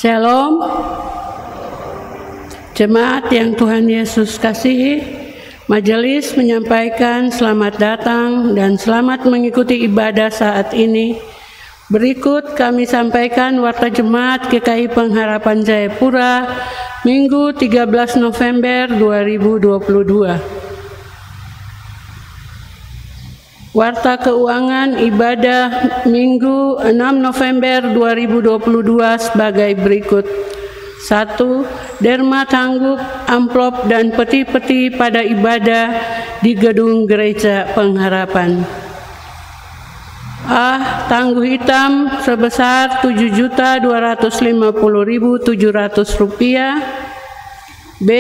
Shalom, jemaat yang Tuhan Yesus kasihi, majelis menyampaikan selamat datang dan selamat mengikuti ibadah saat ini. Berikut kami sampaikan warta jemaat GKI Pengharapan Jayapura, Minggu 13 November 2022. Warta keuangan ibadah Minggu 6 November 2022 sebagai berikut. 1. Derma tangguk, amplop, dan peti-peti pada ibadah di gedung Gereja Pengharapan. A. Tangguh hitam sebesar Rp7.250.700. B.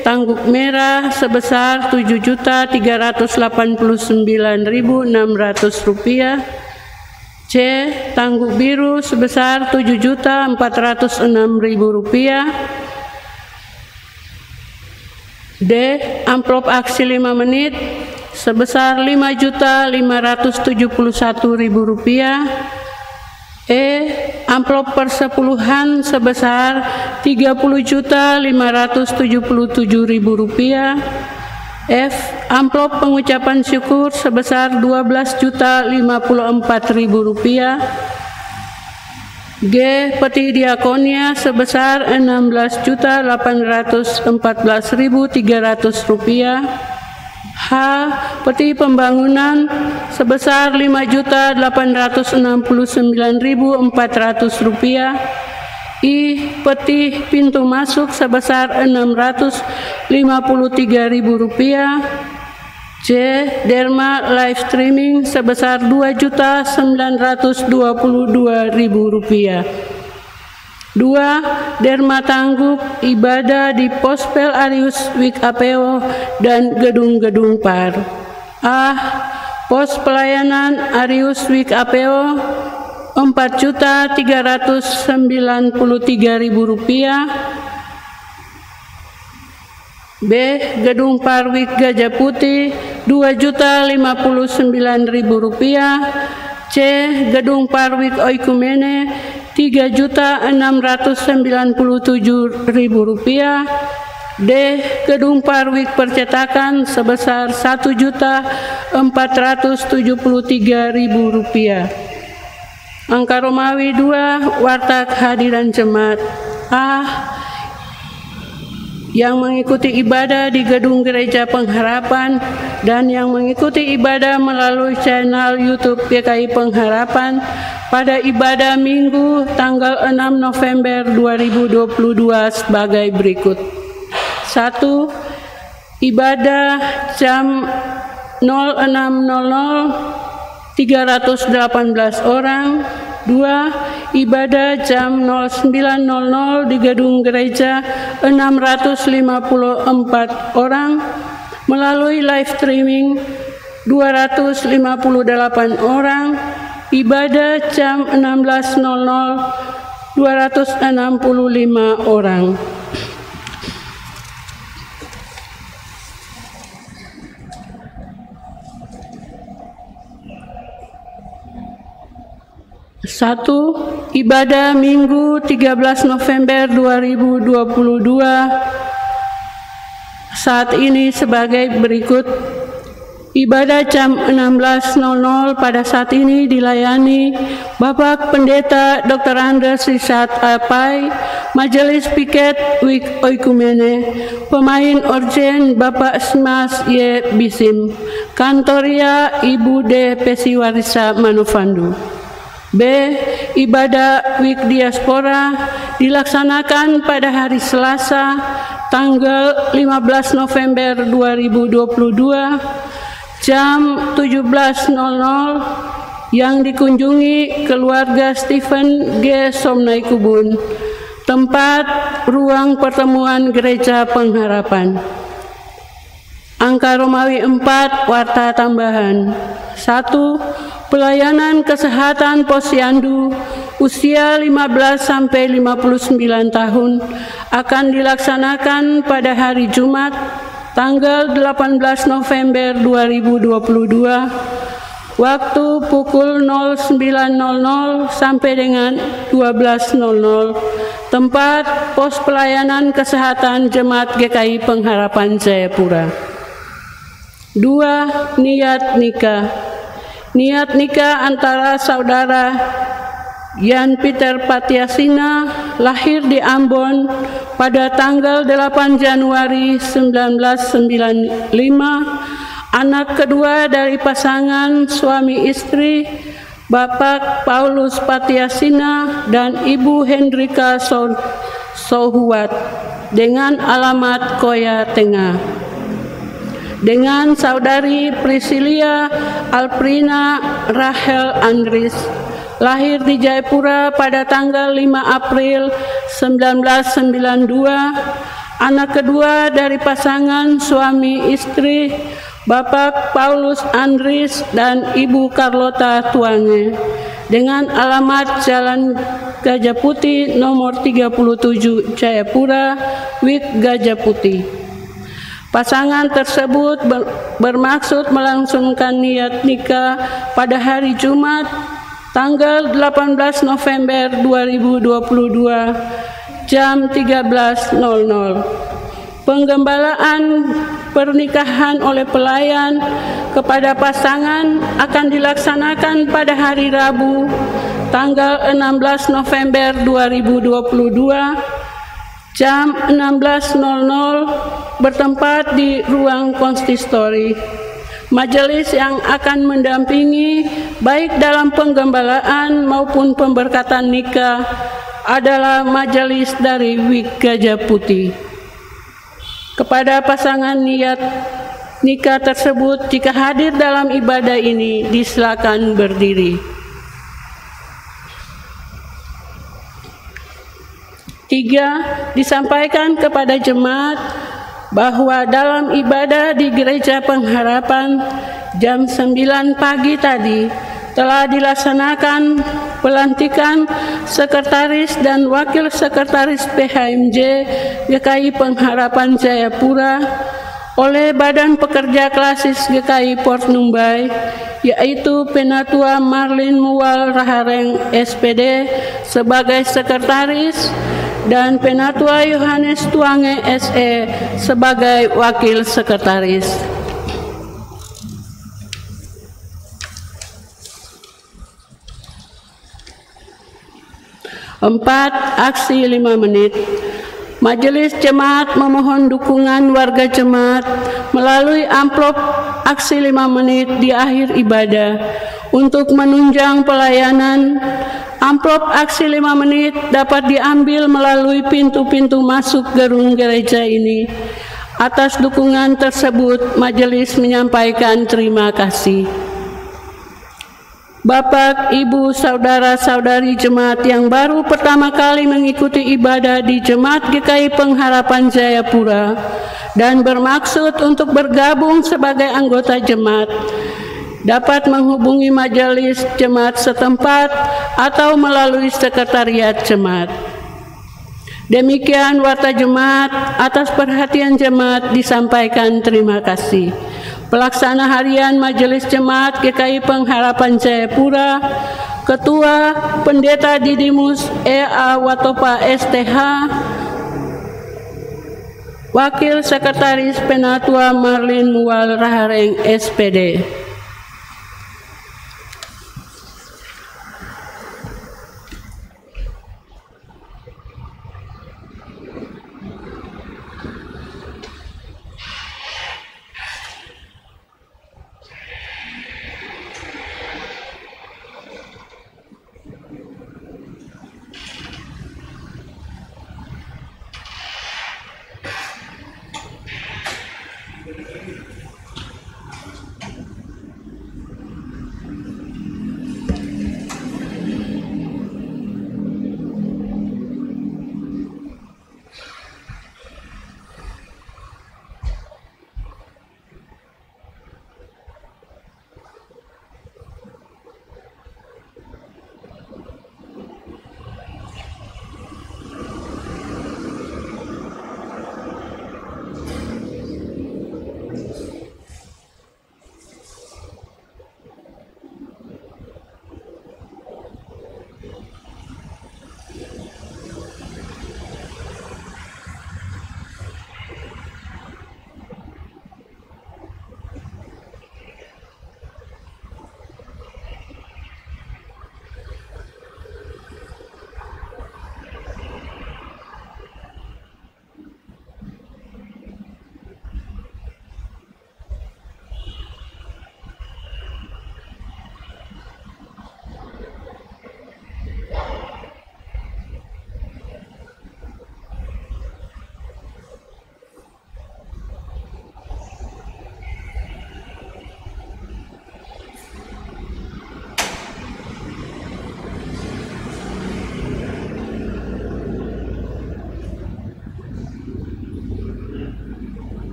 Tangguk merah sebesar Rp7.389.600. C. Tangguk biru sebesar Rp7.406.000. D. Amplop aksi 5 menit sebesar Rp5.571.000. E. Amplop persepuluhan sebesar Rp30.577.000. F. Amplop pengucapan syukur sebesar Rp12.054.000. G. Peti diakonia sebesar Rp16.814.300. H. Peti pembangunan sebesar Rp5.869.400. I. Peti pintu masuk sebesar Rp653.000. J. Derma live streaming sebesar Rp2.922.000. 2. Derma tangguk ibadah di Pospel Arius Wik APO dan gedung-gedung PAR. A. Pos pelayanan Arius Wik APO Rp4.393.000. B. Gedung PAR Wik Gajah Putih Rp2.059.000. C. Gedung PAR Wik Oikumene Rp3.697.000. D. Gedung Parwik percetakan sebesar Rp1.473.000. Angka Romawi 2, warta kehadiran jemaat. A. Yang mengikuti ibadah di gedung Gereja Pengharapan dan yang mengikuti ibadah melalui channel YouTube GKI Pengharapan pada ibadah Minggu tanggal 6 November 2022 sebagai berikut. 1. Ibadah jam 06.00 318 orang. 2. Ibadah jam 09.00 di gedung gereja 654 orang. Melalui live streaming 258 orang. Ibadah jam 16.00 265 orang. Satu, ibadah Minggu 13 November 2022 saat ini sebagai berikut. Ibadah jam 16.00 pada saat ini dilayani Bapak Pendeta Dr. Andres Richard Apai, Majelis Piket Wik Oikumene, pemain orjen Bapak Smas Y. Bisim, Kantoria Ibu D. Pesiwarisa Manufandu. B. Ibadah Wik Diaspora dilaksanakan pada hari Selasa tanggal 15 November 2022 jam 17.00 yang dikunjungi keluarga Stephen G. Somnaikubun, tempat ruang pertemuan Gereja Pengharapan. Angka Romawi 4, warta tambahan. 1. Pelayanan kesehatan posyandu usia 15 sampai 59 tahun akan dilaksanakan pada hari Jumat tanggal 18 November 2022 waktu pukul 09.00 sampai dengan 12.00 tempat pos pelayanan kesehatan Jemaat GKI Pengharapan Jayapura. 2. Niat nikah. Niat nikah antara saudara Yan Peter Patiasina, lahir di Ambon pada tanggal 8 Januari 1995, anak kedua dari pasangan suami istri Bapak Paulus Patiasina dan Ibu Hendrika Sohuat dengan alamat Koya Tengah. Dengan saudari Priscilia Alprina Rahel Andris, lahir di Jayapura pada tanggal 5 April 1992, anak kedua dari pasangan suami istri Bapak Paulus Andris dan Ibu Carlota Tuange dengan alamat Jalan Gajah Putih nomor 37 Jayapura, Wik Gajah Putih. Pasangan tersebut bermaksud melangsungkan niat nikah pada hari Jumat tanggal 18 November 2022 jam 13.00. Penggembalaan pernikahan oleh pelayan kepada pasangan akan dilaksanakan pada hari Rabu tanggal 16 November 2022 jam 16.00 bertempat di ruang konsistori. Majelis yang akan mendampingi baik dalam penggembalaan maupun pemberkatan nikah adalah majelis dari Wik Gajah Putih. Kepada pasangan niat nikah tersebut, jika hadir dalam ibadah ini, disilakan berdiri. 3. Disampaikan kepada jemaat bahwa dalam ibadah di Gereja Pengharapan jam 9 pagi tadi telah dilaksanakan pelantikan sekretaris dan wakil sekretaris PHMJ GKI Pengharapan Jayapura oleh Badan Pekerja Klasis GKI Port Numbai, yaitu Penatua Marlin Muwal Rahareng SPD sebagai sekretaris dan Penatua Yohanes Tuange SE sebagai wakil sekretaris. Empat, aksi 5 menit. Majelis Jemaat memohon dukungan warga jemaat melalui amplop aksi 5 menit di akhir ibadah untuk menunjang pelayanan. Amplop aksi 5 menit dapat diambil melalui pintu-pintu masuk gedung gereja ini. Atas dukungan tersebut, majelis menyampaikan terima kasih. Bapak, Ibu, saudara-saudari jemaat yang baru pertama kali mengikuti ibadah di Jemaat GKI Pengharapan Jayapura dan bermaksud untuk bergabung sebagai anggota jemaat, dapat menghubungi majelis jemaat setempat atau melalui sekretariat jemaat. Demikian warta jemaat. Atas perhatian jemaat disampaikan terima kasih. Pelaksana Harian Majelis Jemaat GKI Pengharapan Jayapura, Ketua Pendeta Didimus E.A. Watopa STH, Wakil Sekretaris Penatua Marlin Muwal Rahareng SPD.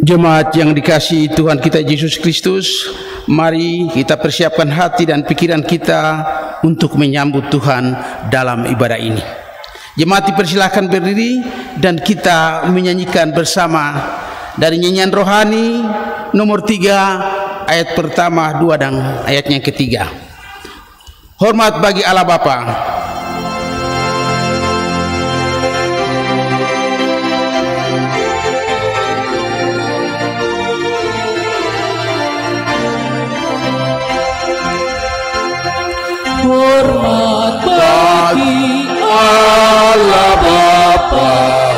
Jemaat yang dikasihi Tuhan kita Yesus Kristus, mari kita persiapkan hati dan pikiran kita untuk menyambut Tuhan dalam ibadah ini. Jemaat dipersilahkan berdiri dan kita menyanyikan bersama dari nyanyian rohani nomor 3 ayat pertama, 2 dan ayatnya ketiga. Hormat bagi Allah Bapa. Hormat bagi Allah Bapa,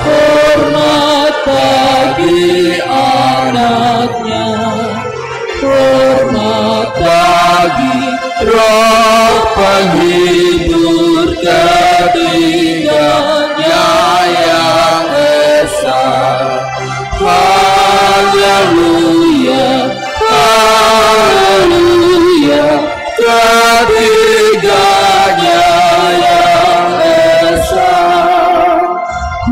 hormat bagi anaknya, hormat bagi Roh penghibur ketiganya yang esa. Haleluya, haleluya, ketiganya yang esa.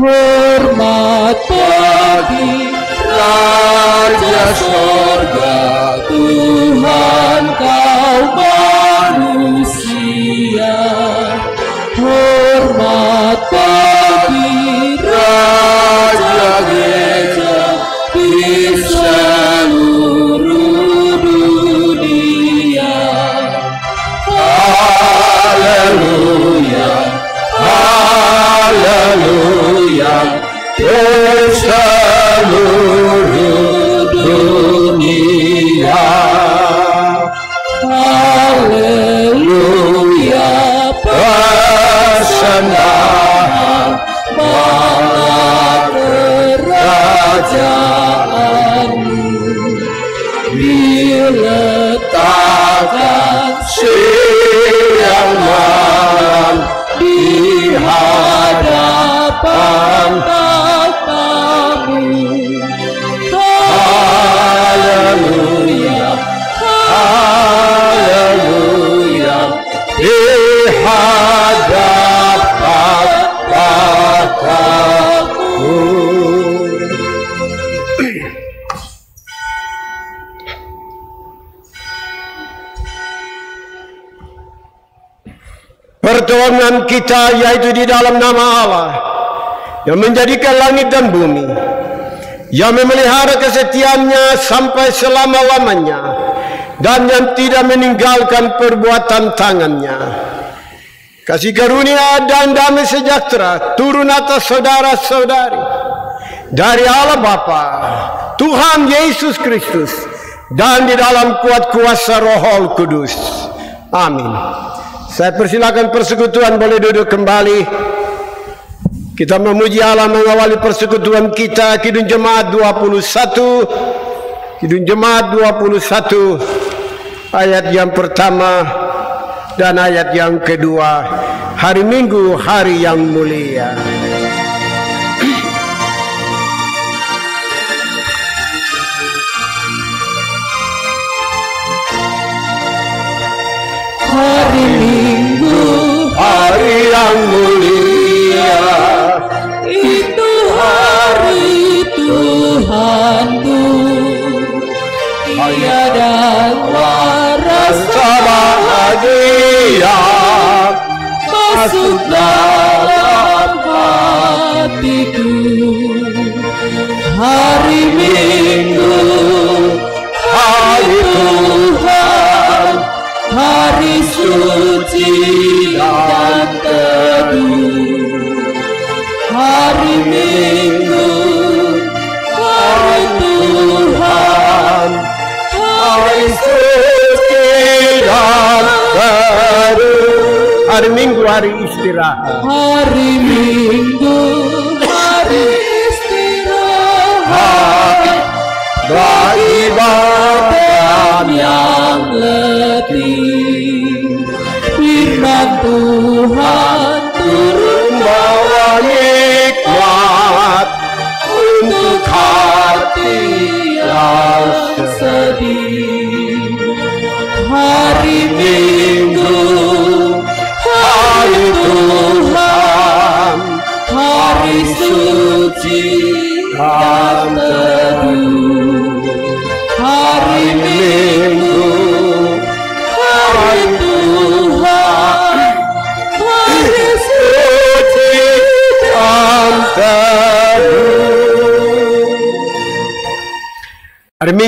Hormat bagi Raja Sorga, Tuhan kaum manusia. Hormat bagi Raja Gereja di seluruh dunia. Haleluya, haleluya, di seluruh dunia. Haleluya, persembahan bangga kerajaanmu diletakkan siang malam di hadapan takhtamu. Haleluya, haleluya, di hadapan takhtamu. Pertolongan kita yaitu di dalam nama Allah yang menjadikan langit dan bumi, yang memelihara kesetiaannya sampai selama-lamanya, dan yang tidak meninggalkan perbuatan tangannya. Kasih karunia dan damai sejahtera turun atas saudara-saudari dari Allah Bapa, Tuhan Yesus Kristus, dan di dalam kuat kuasa Roh Kudus. Amin. Saya persilakan persekutuan boleh duduk kembali. Kita memuji Allah mengawali persekutuan kita. Kidung Jemaat 21, Kidung Jemaat 21 ayat yang pertama dan ayat yang kedua. Hari Minggu, hari yang mulia. Hari Minggu, hari yang mulia, itu hari Tuhanku. Ia dan rasa bahagia masuk dalam hatiku. Hari Minggu, hari Tuhan, hari suci dan teduh. Hari Minggu, hari Tuhan, hari suci dan teduh. Hari Minggu, hari istirahat. Hari Minggu, hari istirahat bagi badan yang letih. Firman Tuhan turun bawa nikmat untuk hati yang sedih. Hari Minggu, hari Tuhan, hari suci dan teduh.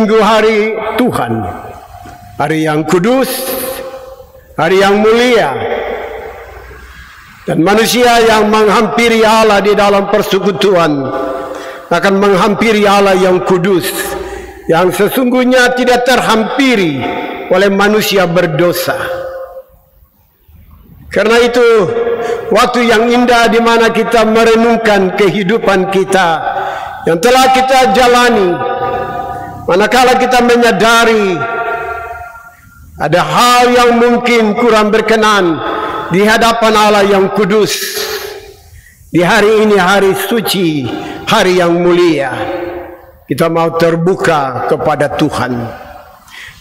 Minggu hari Tuhan, hari yang kudus, hari yang mulia, dan manusia yang menghampiri Allah di dalam persekutuan akan menghampiri Allah yang kudus, yang sesungguhnya tidak terhampiri oleh manusia berdosa. Karena itu, waktu yang indah di mana kita merenungkan kehidupan kita yang telah kita jalani, manakala kita menyadari ada hal yang mungkin kurang berkenan di hadapan Allah yang kudus, di hari ini hari suci, hari yang mulia, kita mau terbuka kepada Tuhan.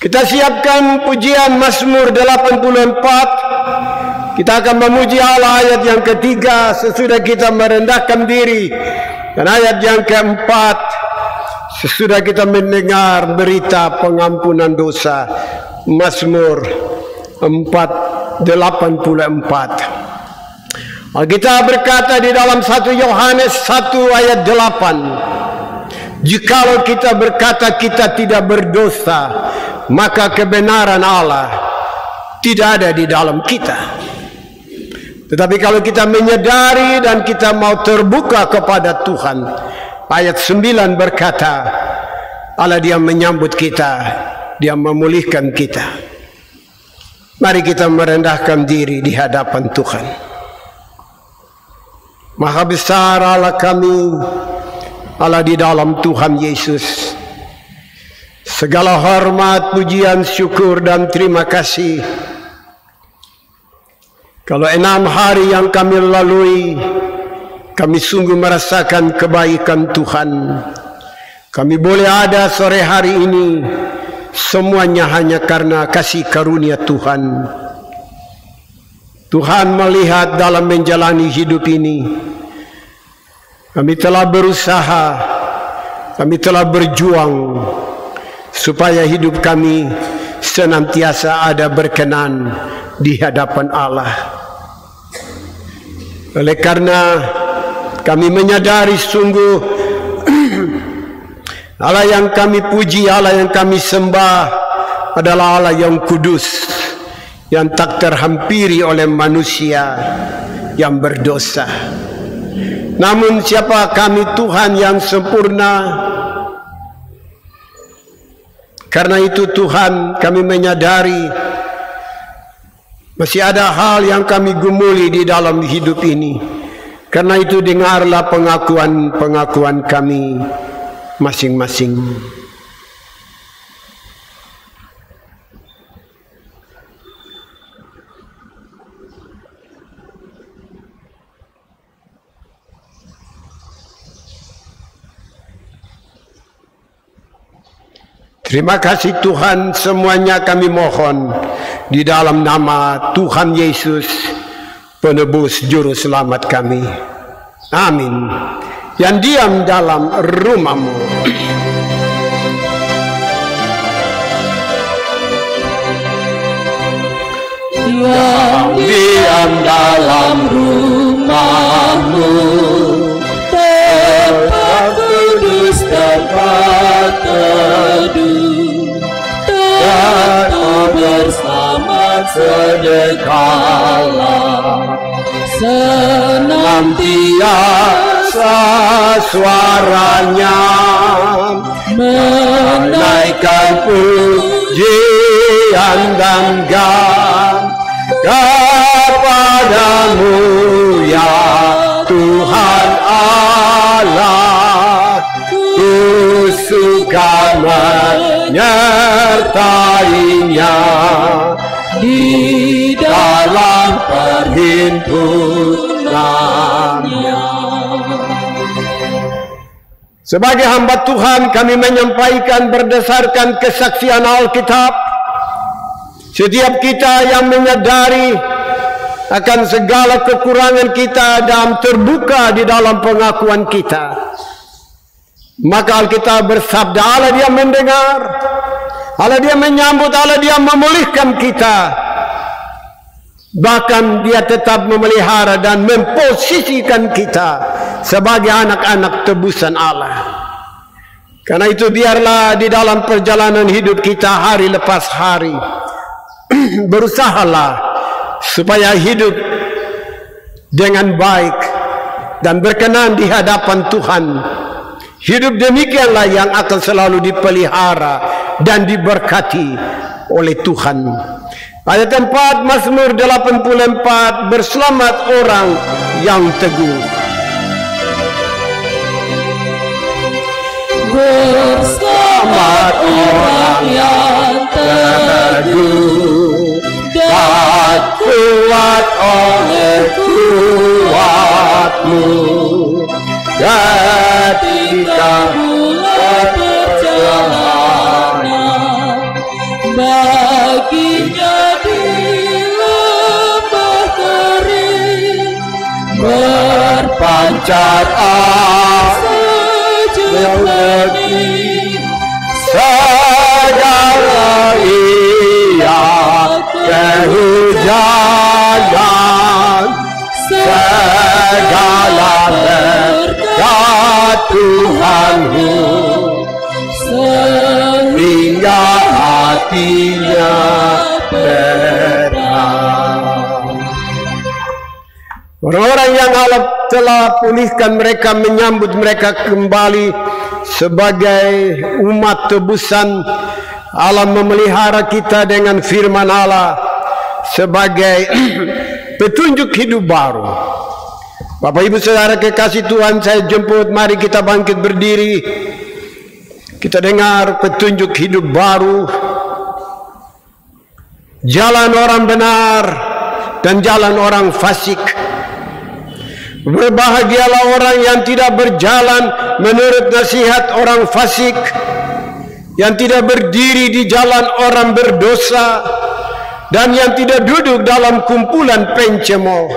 Kita siapkan pujian Mazmur 84. Kita akan memuji Allah ayat yang ketiga sesudah kita merendahkan diri, dan ayat yang keempat sesudah kita mendengar berita pengampunan dosa. Mazmur 84. Alkitab berkata di dalam 1 Yohanes 1 ayat 8, jikalau kita berkata kita tidak berdosa, maka kebenaran Allah tidak ada di dalam kita. Tetapi kalau kita menyadari dan kita mau terbuka kepada Tuhan, ayat 9 berkata, Allah dia menyambut kita, dia memulihkan kita. Mari kita merendahkan diri di hadapan Tuhan. Maha besar Allah kami, Allah di dalam Tuhan Yesus. Segala hormat, pujian, syukur dan terima kasih. Kalau 6 hari yang kami lalui, kami sungguh merasakan kebaikan Tuhan. Kami boleh ada sore hari ini, semuanya hanya karena kasih karunia Tuhan. Tuhan melihat dalam menjalani hidup ini, kami telah berusaha, kami telah berjuang, supaya hidup kami senantiasa ada berkenan di hadapan Allah. Oleh karena kami menyadari sungguh Allah yang kami puji, Allah yang kami sembah adalah Allah yang kudus, yang tak terhampiri oleh manusia yang berdosa. Namun siapa kami Tuhan yang sempurna? Karena itu Tuhan, kami menyadari masih ada hal yang kami gumuli di dalam hidup ini. Karena itu dengarlah pengakuan kami masing-masing. Terima kasih Tuhan, semuanya kami mohon di dalam nama Tuhan Yesus, penebus juru selamat kami. Amin. Yang diam dalam rumahmu, yang diam dalam rumahmu, tempat kudus, tempat teduh, dan bersama sedekahlah, senantiasa suaranya menaikkan pujian dan kepadamu ya Tuhan Allah. Ku suka menyertainya di dalam perhimpunannya. sebagai hamba Tuhan kami menyampaikan berdasarkan kesaksian Alkitab. Setiap kita yang menyadari akan segala kekurangan kita dan terbuka di dalam pengakuan kita, maka Alkitab bersabda, Allah dia mendengar, Allah dia menyambut, Allah dia memulihkan kita. Bahkan dia tetap memelihara dan memposisikan kita sebagai anak-anak tebusan Allah. Karena itu biarlah di dalam perjalanan hidup kita hari lepas hari berusahalah supaya hidup dengan baik dan berkenan di hadapan Tuhan. Hidup demikianlah yang akan selalu dipelihara dan diberkati oleh Tuhan. Ayat 4 Mazmur 84, berselamat orang yang teguh. Berselamat orang yang teguh dan kuat oleh kuatmu ketika mulai perjalanan baginya di lembah kering berpancar sejuk langit segala ia kehujanan segala berkat Tuhanmu sehingga hatinya berat. Orang-orang yang Allah telah pulihkan mereka, menyambut mereka kembali sebagai umat tebusan. Allah memelihara kita dengan firman Allah sebagai petunjuk hidup baru. Bapak Ibu Saudara kekasih Tuhan, saya jemput, mari kita bangkit berdiri. Kita dengar petunjuk hidup baru. Jalan orang benar dan jalan orang fasik. Berbahagialah orang yang tidak berjalan menurut nasihat orang fasik, yang tidak berdiri di jalan orang berdosa, dan yang tidak duduk dalam kumpulan pencemooh.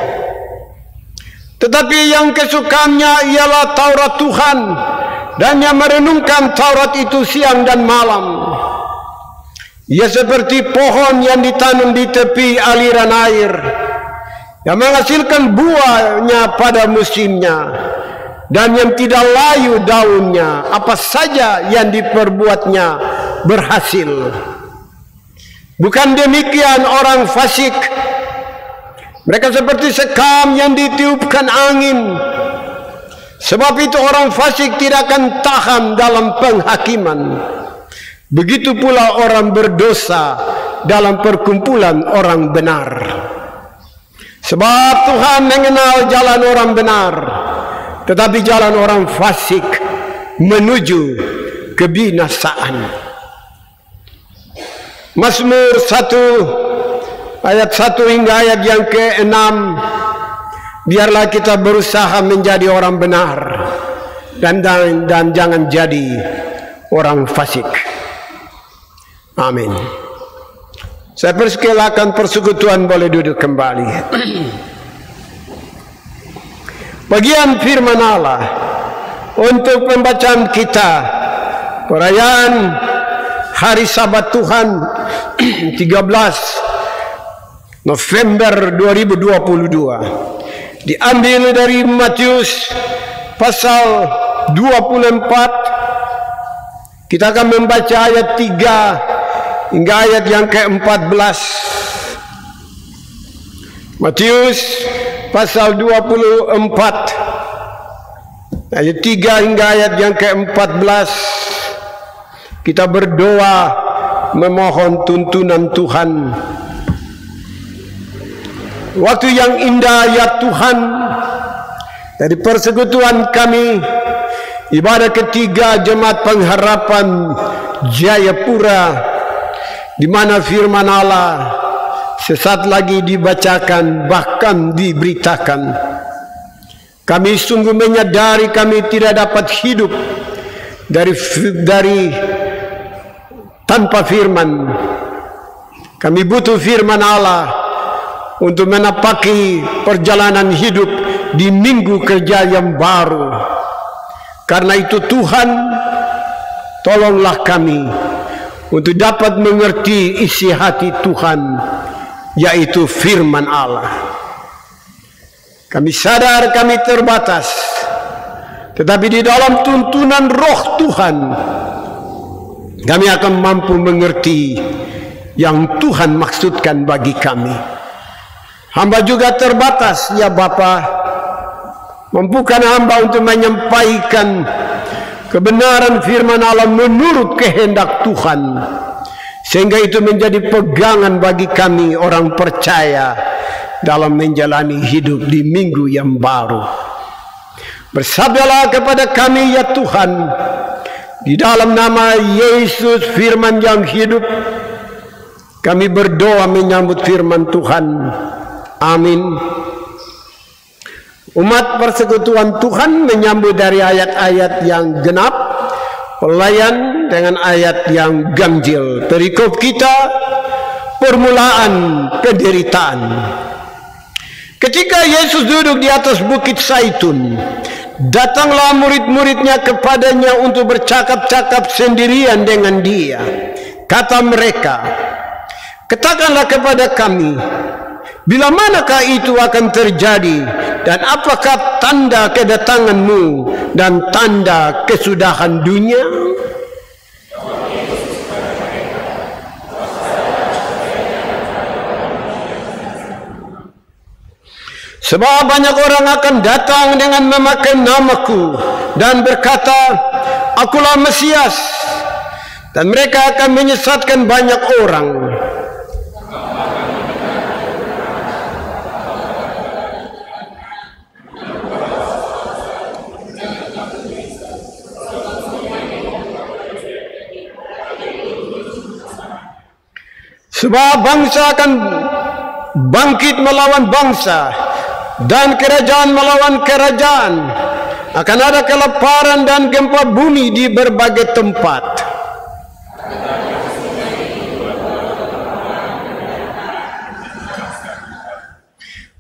Tetapi yang kesukaannya ialah Taurat Tuhan, dan yang merenungkan Taurat itu siang dan malam. Ia seperti pohon yang ditanam di tepi aliran air, yang menghasilkan buahnya pada musimnya, dan yang tidak layu daunnya. Apa saja yang diperbuatnya berhasil. Bukan demikian orang fasik. Mereka seperti sekam yang ditiupkan angin. Sebab itu orang fasik tidak akan tahan dalam penghakiman. Begitu pula orang berdosa dalam perkumpulan orang benar. Sebab Tuhan mengenal jalan orang benar, tetapi jalan orang fasik menuju kebinasaan. Mazmur 1 ayat 1 hingga ayat yang ke-6. Biarlah kita berusaha menjadi orang benar dan jangan jadi orang fasik. Amin. Saya persilakan persekutuan boleh duduk kembali. Bagian firman Allah untuk pembacaan kita perayaan Hari Sabat Tuhan 13 November 2022 diambil dari Matius pasal 24. Kita akan membaca ayat 3 hingga ayat yang ke-14. Matius pasal 24 ayat 3 hingga ayat yang ke-14. Kita berdoa memohon tuntunan Tuhan. Waktu yang indah ya Tuhan, dari persekutuan kami ibadah ketiga Jemaat Pengharapan Jayapura, di mana firman Allah sesaat lagi dibacakan bahkan diberitakan. Kami sungguh menyadari kami tidak dapat hidup dari tanpa firman. Kami butuh firman Allah untuk menapaki perjalanan hidup di minggu kerja yang baru. Karena itu Tuhan, tolonglah kami untuk dapat mengerti isi hati Tuhan, yaitu firman Allah. Kami sadar kami terbatas, tetapi di dalam tuntunan Roh Tuhan kami akan mampu mengerti yang Tuhan maksudkan bagi kami. Hamba juga terbatas, ya Bapa. Mampukan hamba untuk menyampaikan kebenaran firman Allah menurut kehendak Tuhan, sehingga itu menjadi pegangan bagi kami orang percaya dalam menjalani hidup di minggu yang baru. Bersabdalah kepada kami, ya Tuhan, di dalam nama Yesus firman yang hidup, kami berdoa menyambut firman Tuhan. Amin. Umat persekutuan Tuhan menyambut dari ayat-ayat yang genap, pelayan dengan ayat yang ganjil. Perikop kita, permulaan penderitaan. Ketika Yesus duduk di atas bukit Zaitun, datanglah murid-muridnya kepadanya untuk bercakap-cakap sendirian dengan dia. Kata mereka, katakanlah kepada kami, bila manakah itu akan terjadi, dan apakah tanda kedatanganmu dan tanda kesudahan dunia? Sebab banyak orang akan datang dengan memakai namaku dan berkata, akulah Mesias, dan mereka akan menyesatkan banyak orang. Sebab bangsa akan bangkit melawan bangsa, dan kerajaan melawan kerajaan. Akan ada kelaparan dan gempa bumi di berbagai tempat.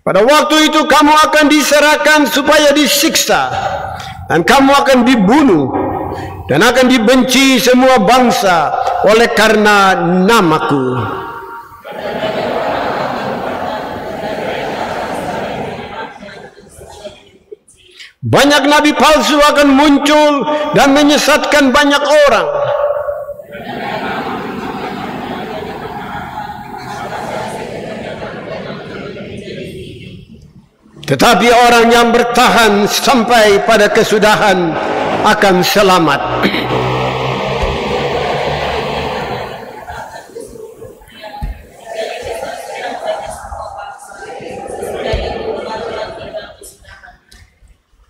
Pada waktu itu kamu akan diserahkan supaya disiksa, dan kamu akan dibunuh, dan akan dibenci semua bangsa oleh karena namaku. Banyak nabi palsu akan muncul dan menyesatkan banyak orang. Tetapi orang yang bertahan sampai pada kesudahan akan selamat.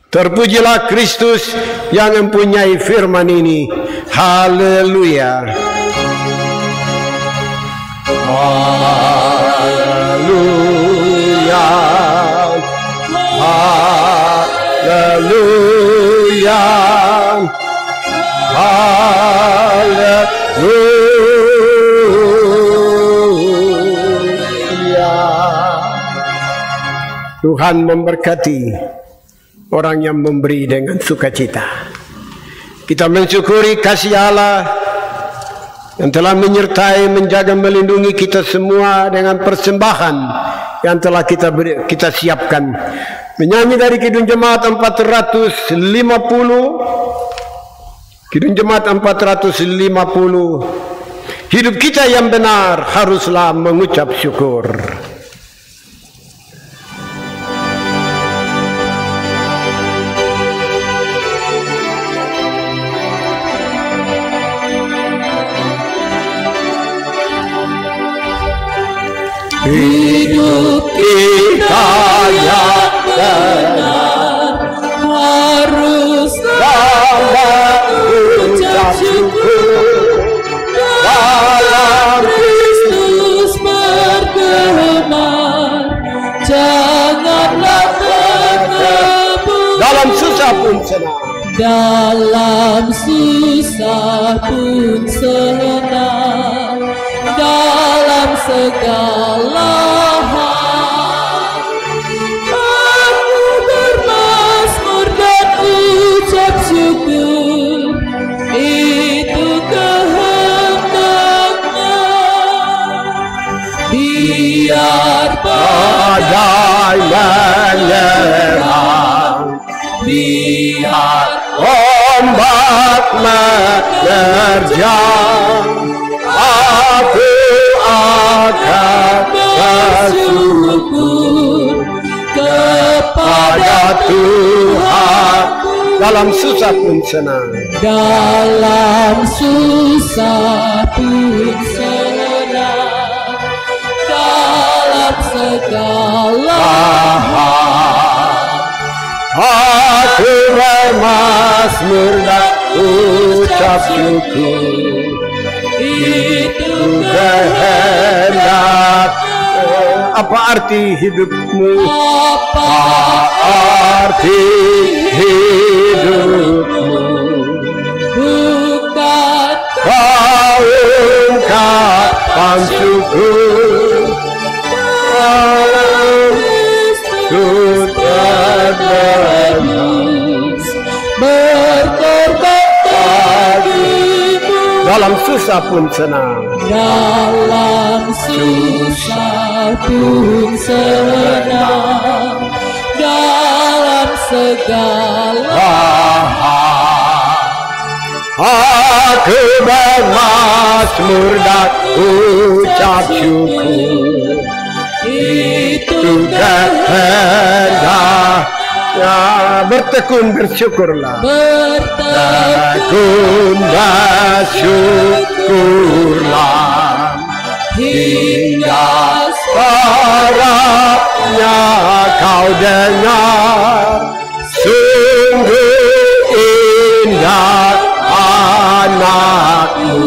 Terpujilah Kristus yang mempunyai firman ini. Haleluya. Haleluya. Haleluya. Haleluya. Tuhan memberkati orang yang memberi dengan sukacita. Kita mensyukuri kasih Allah yang telah menyertai, menjaga, melindungi kita semua dengan persembahan yang telah kita siapkan. Menyanyi dari Kidung Jemaat 450, Kidung Jemaat 450. Hidup kita yang benar haruslah mengucap syukur. Hidup kita yang benar haruslah mengucap syukur. Dalam Kristus bergema, janganlah terkebun. Dalam susah pun senang. Dalam susah pun senang. Dalam segala hal aku bermazmur dan ucap syukur, itu kehendaknya. Biar badai menyerang, biar lambat menerjang, aku akan bersyukur kepada Tuhan. Dalam susah pun senang, dalam susah pun senang, dalam segala hal aku bermazmur dan ucap syukur. Itu kehendak. Apa arti hidupmu? apa Arti hidupmu? bukan Kau ungkapkan syukur. Sudah berhenti berkorban bagimu, dalam susah pun senang, dalam susah pun senang, dalam segala aku bermazmur dan ucap syukur. Itu kehendaknya, bertekun bersyukurlah, bertekun bersyukurlah, hingga suaranya kau dengar. Sungguh indah anakmu,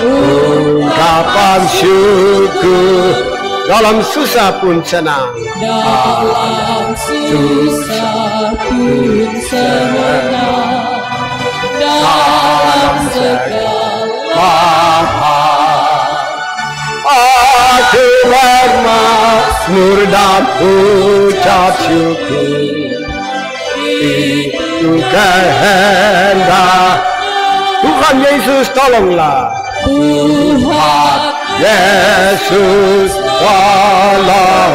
ungkapan syukur. Dalam susah pun senang, dalam susah pun senang, dalam segala aku bermazmur dan ucap syukur. Itu kehendak Tuhan Yesus, tolonglah Tuhan Yesus, tolonglah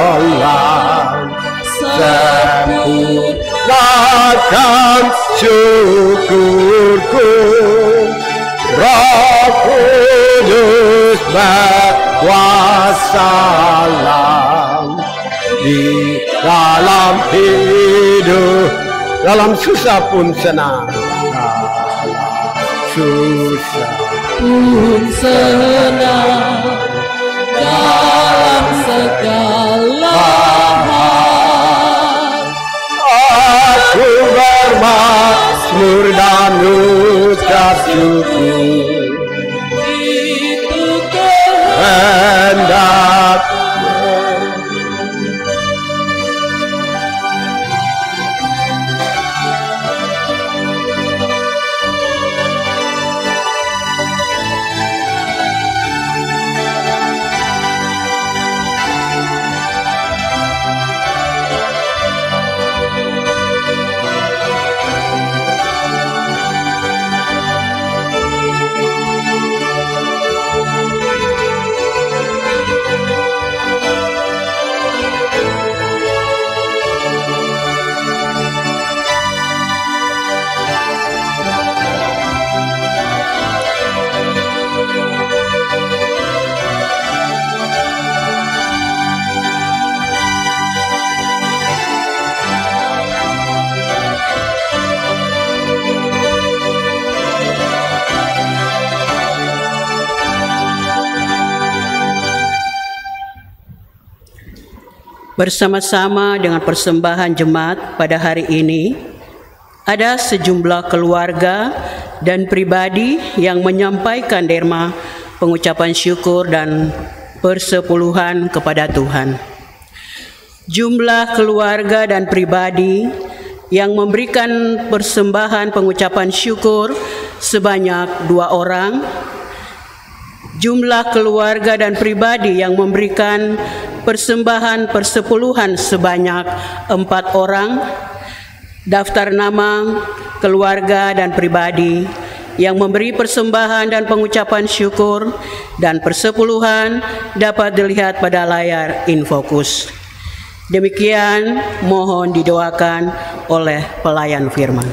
sempurnakan syukurku. Roh Kudus berkuasalah di dalam hidup, dalam susah pun senang, susah pun senang, dalam segala hal aku bermazmur dan ucap syukur. itu Hendak bersama-sama dengan persembahan jemaat pada hari ini, ada sejumlah keluarga dan pribadi yang menyampaikan derma pengucapan syukur dan persepuluhan kepada Tuhan. Jumlah keluarga dan pribadi yang memberikan persembahan pengucapan syukur sebanyak 2 orang. Jumlah keluarga dan pribadi yang memberikan persembahan persepuluhan sebanyak 4 orang. Daftar nama keluarga dan pribadi yang memberi persembahan dan pengucapan syukur dan persepuluhan dapat dilihat pada layar Infocus. Demikian mohon didoakan oleh pelayan firman.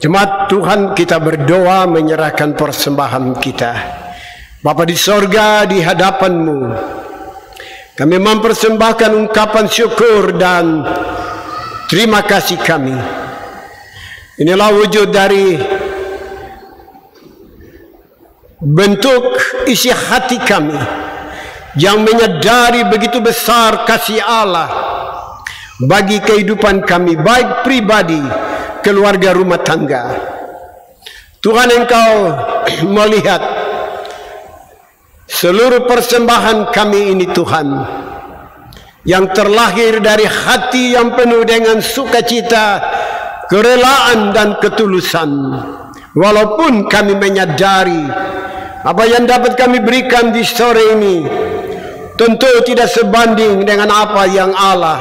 Jemaat Tuhan, kita berdoa menyerahkan persembahan kita. Bapa di sorga, di hadapan-Mu kami mempersembahkan ungkapan syukur dan terima kasih kami. Inilah wujud dari bentuk isi hati kami yang menyadari begitu besar kasih Allah bagi kehidupan kami, baik pribadi, keluarga, rumah tangga. Tuhan, Engkau melihat seluruh persembahan kami ini, Tuhan, yang terlahir dari hati yang penuh dengan sukacita, kerelaan dan ketulusan. Walaupun kami menyadari apa yang dapat kami berikan di sore ini tentu tidak sebanding dengan apa yang Allah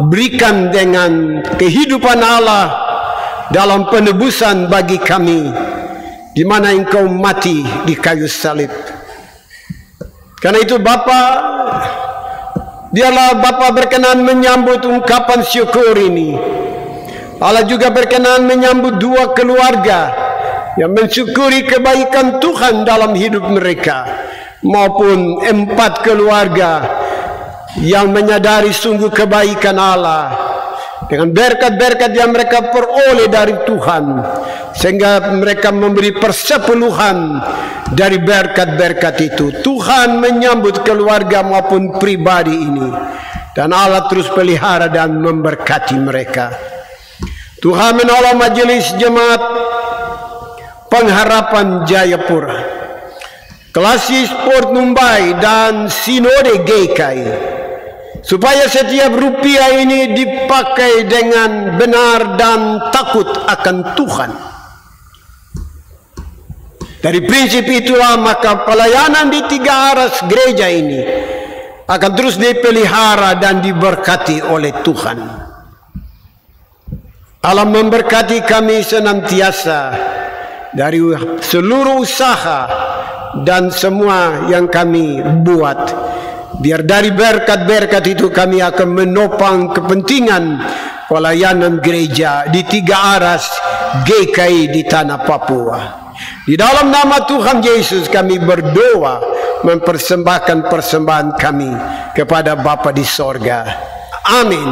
berikan dengan kehidupan Allah dalam penebusan bagi kami, di mana Engkau mati di kayu salib. Karena itu Bapa, biarlah Bapa berkenan menyambut ungkapan syukur ini. Allah juga berkenan menyambut dua keluarga yang mensyukuri kebaikan Tuhan dalam hidup mereka, maupun 4 keluarga yang menyadari sungguh kebaikan Allah dengan berkat-berkat yang mereka peroleh dari Tuhan, sehingga mereka memberi persepuluhan dari berkat-berkat itu. Tuhan menyambut keluarga maupun pribadi ini, dan Allah terus pelihara dan memberkati mereka. Tuhan menolong majelis jemaat Pengharapan Jayapura, Klasi Sport Mumbai dan Sinode GKI, supaya setiap rupiah ini dipakai dengan benar dan takut akan Tuhan. Dari prinsip itulah maka pelayanan di 3 aras gereja ini akan terus dipelihara dan diberkati oleh Tuhan. Allah memberkati kami senantiasa dari seluruh usaha dan semua yang kami buat. Biar dari berkat-berkat itu kami akan menopang kepentingan pelayanan gereja di 3 aras GKI di tanah Papua. Di dalam nama Tuhan Yesus kami berdoa, mempersembahkan persembahan kami kepada Bapa di sorga. Amin.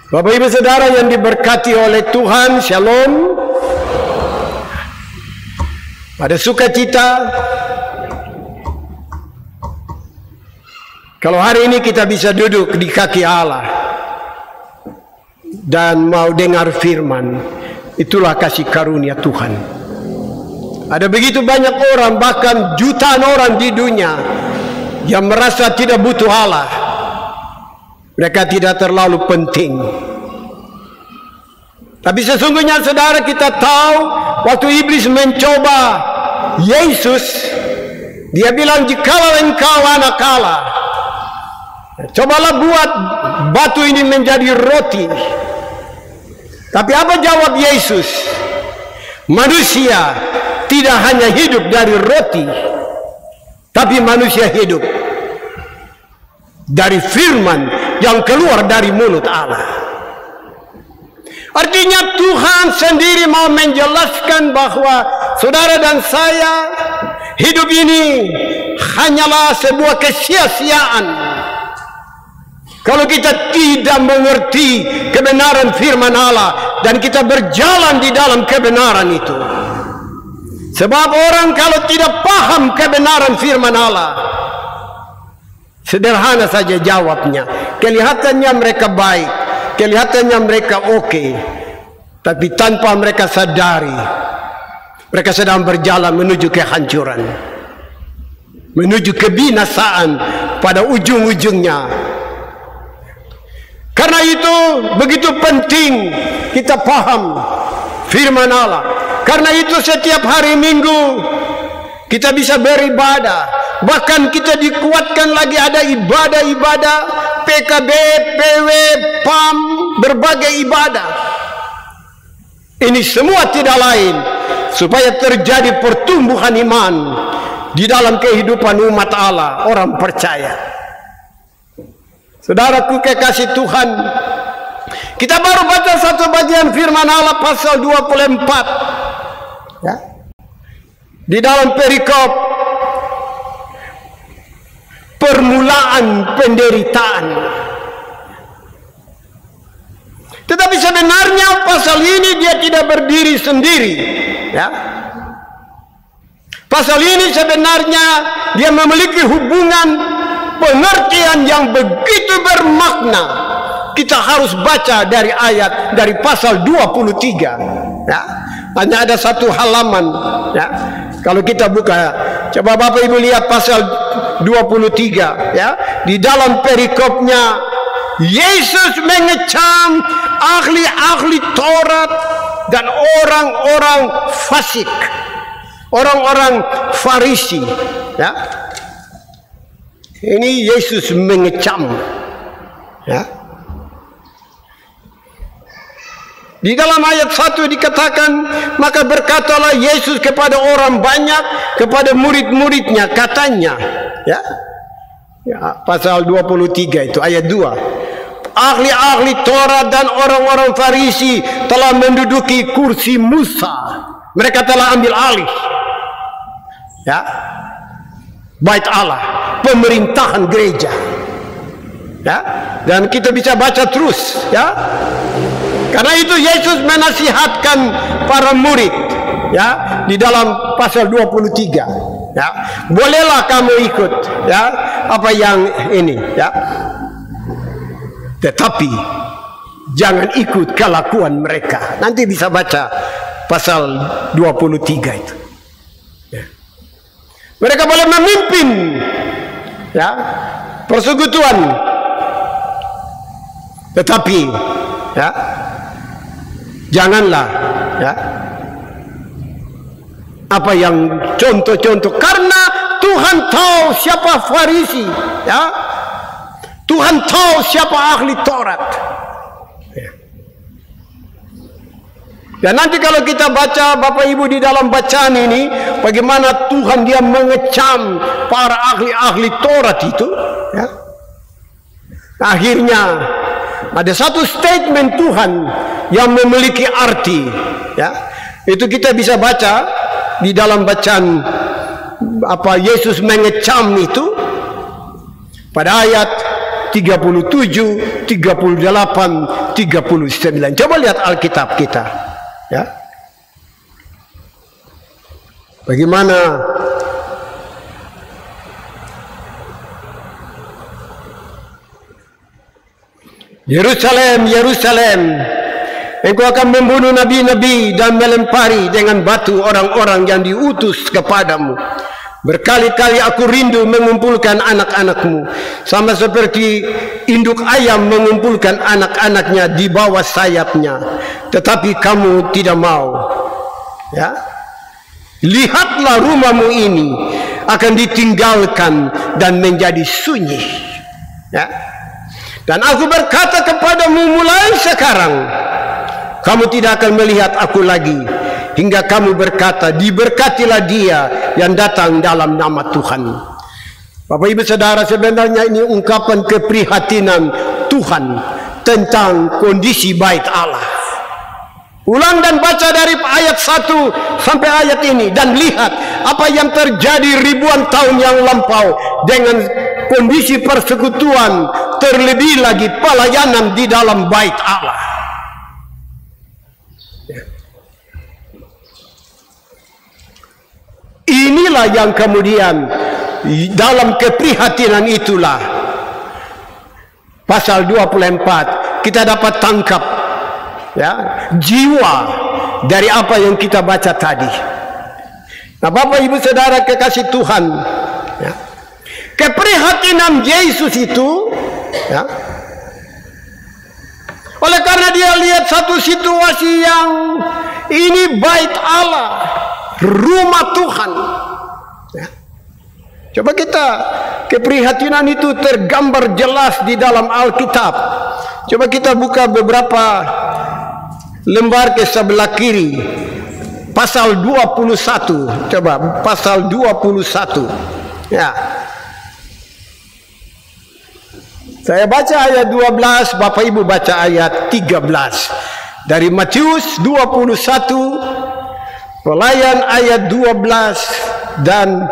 Bapak Ibu Saudara yang diberkati oleh Tuhan, Shalom. Pada sukacita, kalau hari ini kita bisa duduk di kaki Allah dan mau dengar firman, itulah kasih karunia Tuhan. Ada begitu banyak orang, bahkan jutaan orang di dunia yang merasa tidak butuh Allah. Mereka tidak terlalu penting. Tapi sesungguhnya saudara, kita tahu waktu iblis mencoba Yesus, dia bilang, jikalau engkau anak Allah, cobalah buat batu ini menjadi roti. Tapi apa jawab Yesus? Manusia tidak hanya hidup dari roti, tapi manusia hidup dari firman yang keluar dari mulut Allah. Artinya Tuhan sendiri mau menjelaskan bahwa saudara dan saya, hidup ini hanyalah sebuah kesia-siaan kalau kita tidak mengerti kebenaran firman Allah dan kita berjalan di dalam kebenaran itu. Sebab orang kalau tidak paham kebenaran firman Allah, sederhana saja jawabnya. Kelihatannya mereka baik, kelihatannya mereka oke, Tapi tanpa mereka sadari, mereka sedang berjalan menuju kehancuran, menuju kebinasaan pada ujung-ujungnya. Karena itu begitu penting kita paham firman Allah. Karena itu setiap hari Minggu kita bisa beribadah. Bahkan kita dikuatkan lagi ada ibadah-ibadah PKB, PW, PAM, berbagai ibadah. Ini semua tidak lain supaya terjadi pertumbuhan iman di dalam kehidupan umat Allah, orang percaya. Saudaraku kekasih Tuhan, kita baru baca satu bagian firman Allah pasal 24 ya. Di dalam perikop permulaan penderitaan. Tetapi sebenarnya pasal ini dia tidak berdiri sendiri, ya. Pasal ini sebenarnya dia memiliki hubungan pengertian yang begitu bermakna. Kita harus baca dari pasal 23, ya. Hanya ada satu halaman, ya. Kalau kita buka, coba Bapak Ibu lihat pasal 23, ya. Di dalam perikopnya Yesus mengecam ahli-ahli Taurat dan orang-orang fasik, orang-orang Farisi, ya. Ini Yesus mengecam, ya. Di dalam ayat 1 dikatakan, maka berkatalah Yesus kepada orang banyak, kepada murid-muridnya, katanya, ya. Ya, pasal 23 itu ayat 2. Ahli-ahli Taurat dan orang-orang Farisi telah menduduki kursi Musa. Mereka telah ambil alih, ya, Bait Allah, pemerintahan gereja, ya. Dan kita bisa baca terus, ya. Karena itu Yesus menasihatkan para murid, ya, di dalam pasal 23, ya. Bolehlah kamu ikut, ya, apa yang ini, ya. Tetapi jangan ikut kelakuan mereka. Nanti bisa baca pasal 23 itu, ya. Mereka boleh memimpin, ya, persekutuan, tetapi, ya, janganlah, ya, apa yang contoh-contoh. Karena Tuhan tahu siapa Farisi, ya. Tuhan tahu siapa ahli Taurat, ya. Dan nanti kalau kita baca Bapak Ibu di dalam bacaan ini, bagaimana Tuhan dia mengecam para ahli-ahli Taurat itu, ya. Akhirnya ada satu statement Tuhan yang memiliki arti, ya. Itu kita bisa baca di dalam bacaan apa Yesus mengecam itu pada ayat 37, 38, 39. Coba lihat Alkitab kita, ya. Bagaimana Yerusalem, Yerusalem, engkau akan membunuh nabi-nabi dan melempari dengan batu orang-orang yang diutus kepadamu. Berkali-kali aku rindu mengumpulkan anak-anakmu, sama seperti induk ayam mengumpulkan anak-anaknya di bawah sayapnya, tetapi kamu tidak mau, ya. Lihatlah rumahmu ini akan ditinggalkan dan menjadi sunyi, ya. Dan aku berkata kepadamu, mulai sekarang kamu tidak akan melihat aku lagi, hingga kamu berkata, diberkatilah dia yang datang dalam nama Tuhan. Bapak Ibu Saudara, sebenarnya ini ungkapan keprihatinan Tuhan tentang kondisi bait Allah. Ulang dan baca dari ayat 1 sampai ayat ini, dan lihat apa yang terjadi ribuan tahun yang lampau dengan kondisi persekutuan, terlebih lagi pelayanan di dalam bait Allah. Inilah yang kemudian dalam keprihatinan itulah pasal 24 kita dapat tangkap ya, jiwa dari apa yang kita baca tadi. Nah, Bapak Ibu Saudara kekasih Tuhan, ya, keprihatinan Yesus itu, ya, oleh karena dia lihat satu situasi yang ini bait Allah, rumah Tuhan. Ya. Coba kita, keprihatinan itu tergambar jelas di dalam Alkitab. Coba kita buka beberapa lembar ke sebelah kiri. Pasal 21. Coba pasal 21. Ya. Saya baca ayat 12, Bapak Ibu baca ayat 13. Dari Matius 21, pelayan ayat 12, dan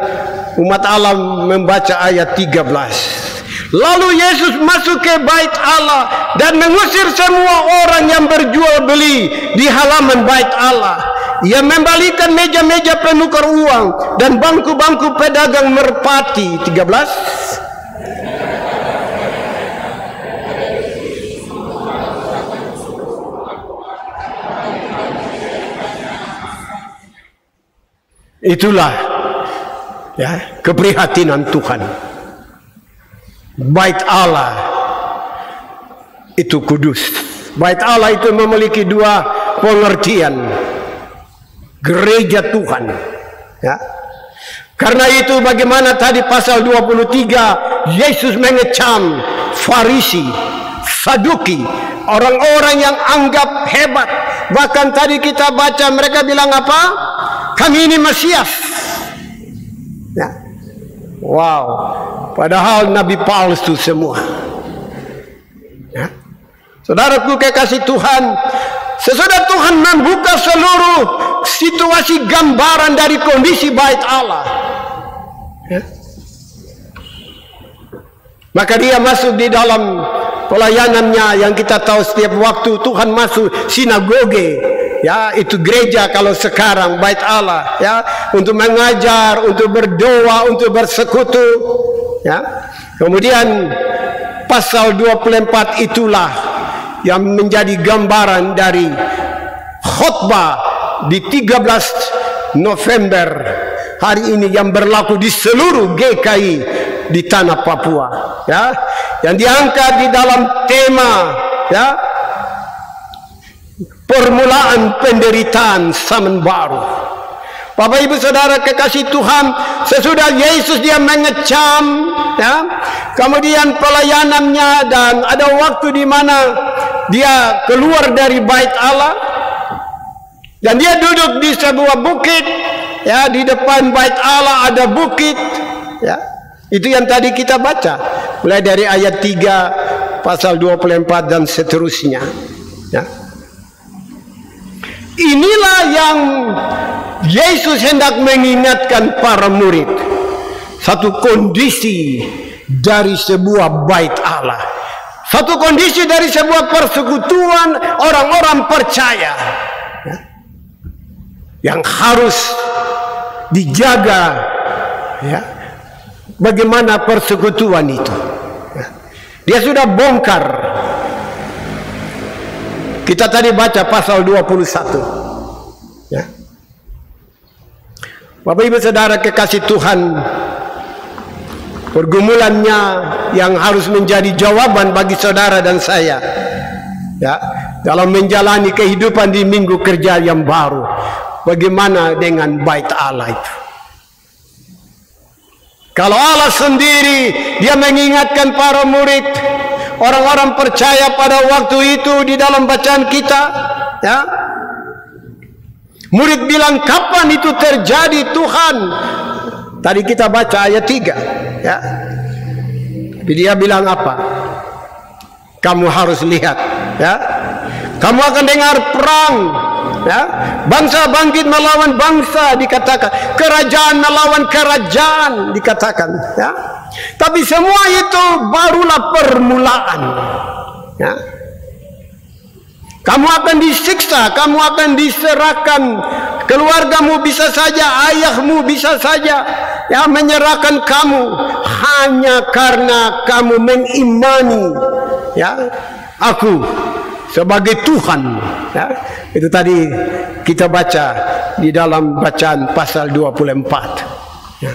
umat Allah membaca ayat 13. Lalu Yesus masuk ke bait Allah dan mengusir semua orang yang berjual beli di halaman bait Allah. Ia membalikan meja-meja penukar uang dan bangku-bangku pedagang merpati. 13. Itulah, ya, keprihatinan Tuhan. Bait Allah itu kudus. Bait Allah itu memiliki dua pengertian. Gereja Tuhan, ya. Karena itu bagaimana tadi pasal 23 Yesus mengecam Farisi, Saduki, orang-orang yang anggap hebat. Bahkan tadi kita baca mereka bilang apa? Kami ini Mesias. Ya. Wow. Padahal nabi palsu semua. Ya. Saudaraku kekasih Tuhan, sesudah Tuhan membuka seluruh situasi gambaran dari kondisi bait Allah, ya, maka dia masuk di dalam pelayanannya yang kita tahu setiap waktu Tuhan masuk sinagoge, ya, itu gereja kalau sekarang bait Allah, ya, untuk mengajar, untuk berdoa, untuk bersekutu, ya. Kemudian pasal 24 itulah yang menjadi gambaran dari khotbah di 13 November hari ini yang berlaku di seluruh GKI di tanah Papua, ya, yang diangkat di dalam tema, ya, permulaan penderitaan zaman baru. Bapak Ibu Saudara kekasih Tuhan, sesudah Yesus dia mengecam, ya, kemudian pelayanannya, dan ada waktu di mana dia keluar dari bait Allah dan dia duduk di sebuah bukit, ya, di depan bait Allah ada bukit, ya. Itu yang tadi kita baca mulai dari ayat 3 pasal 24 dan seterusnya, ya. Inilah yang Yesus hendak mengingatkan para murid, satu kondisi dari sebuah bait Allah, satu kondisi dari sebuah persekutuan orang-orang percaya, ya, yang harus dijaga, ya. Bagaimana persekutuan itu, ya. Dia sudah bongkar. Kita tadi baca pasal 21, ya. Bapak Ibu Saudara kekasih Tuhan, pergumulannya yang harus menjadi jawaban bagi saudara dan saya, ya, dalam menjalani kehidupan di minggu kerja yang baru. Bagaimana dengan bait Allah itu? Kalau Allah sendiri dia mengingatkan para murid, orang-orang percaya pada waktu itu di dalam bacaan kita, ya, murid bilang, kapan itu terjadi Tuhan? Tadi kita baca ayat 3, ya. Tapi dia bilang apa? Kamu harus lihat, ya. Kamu akan dengar perang, ya. Bangsa bangkit melawan bangsa dikatakan, kerajaan melawan kerajaan dikatakan, ya. Tapi semua itu barulah permulaan, ya. Kamu akan disiksa, kamu akan diserahkan, keluargamu bisa saja, ayahmu bisa saja, ya, menyerahkan kamu hanya karena kamu mengimani, ya, aku sebagai Tuhan. Ya, itu tadi kita baca di dalam bacaan pasal 24. Ya.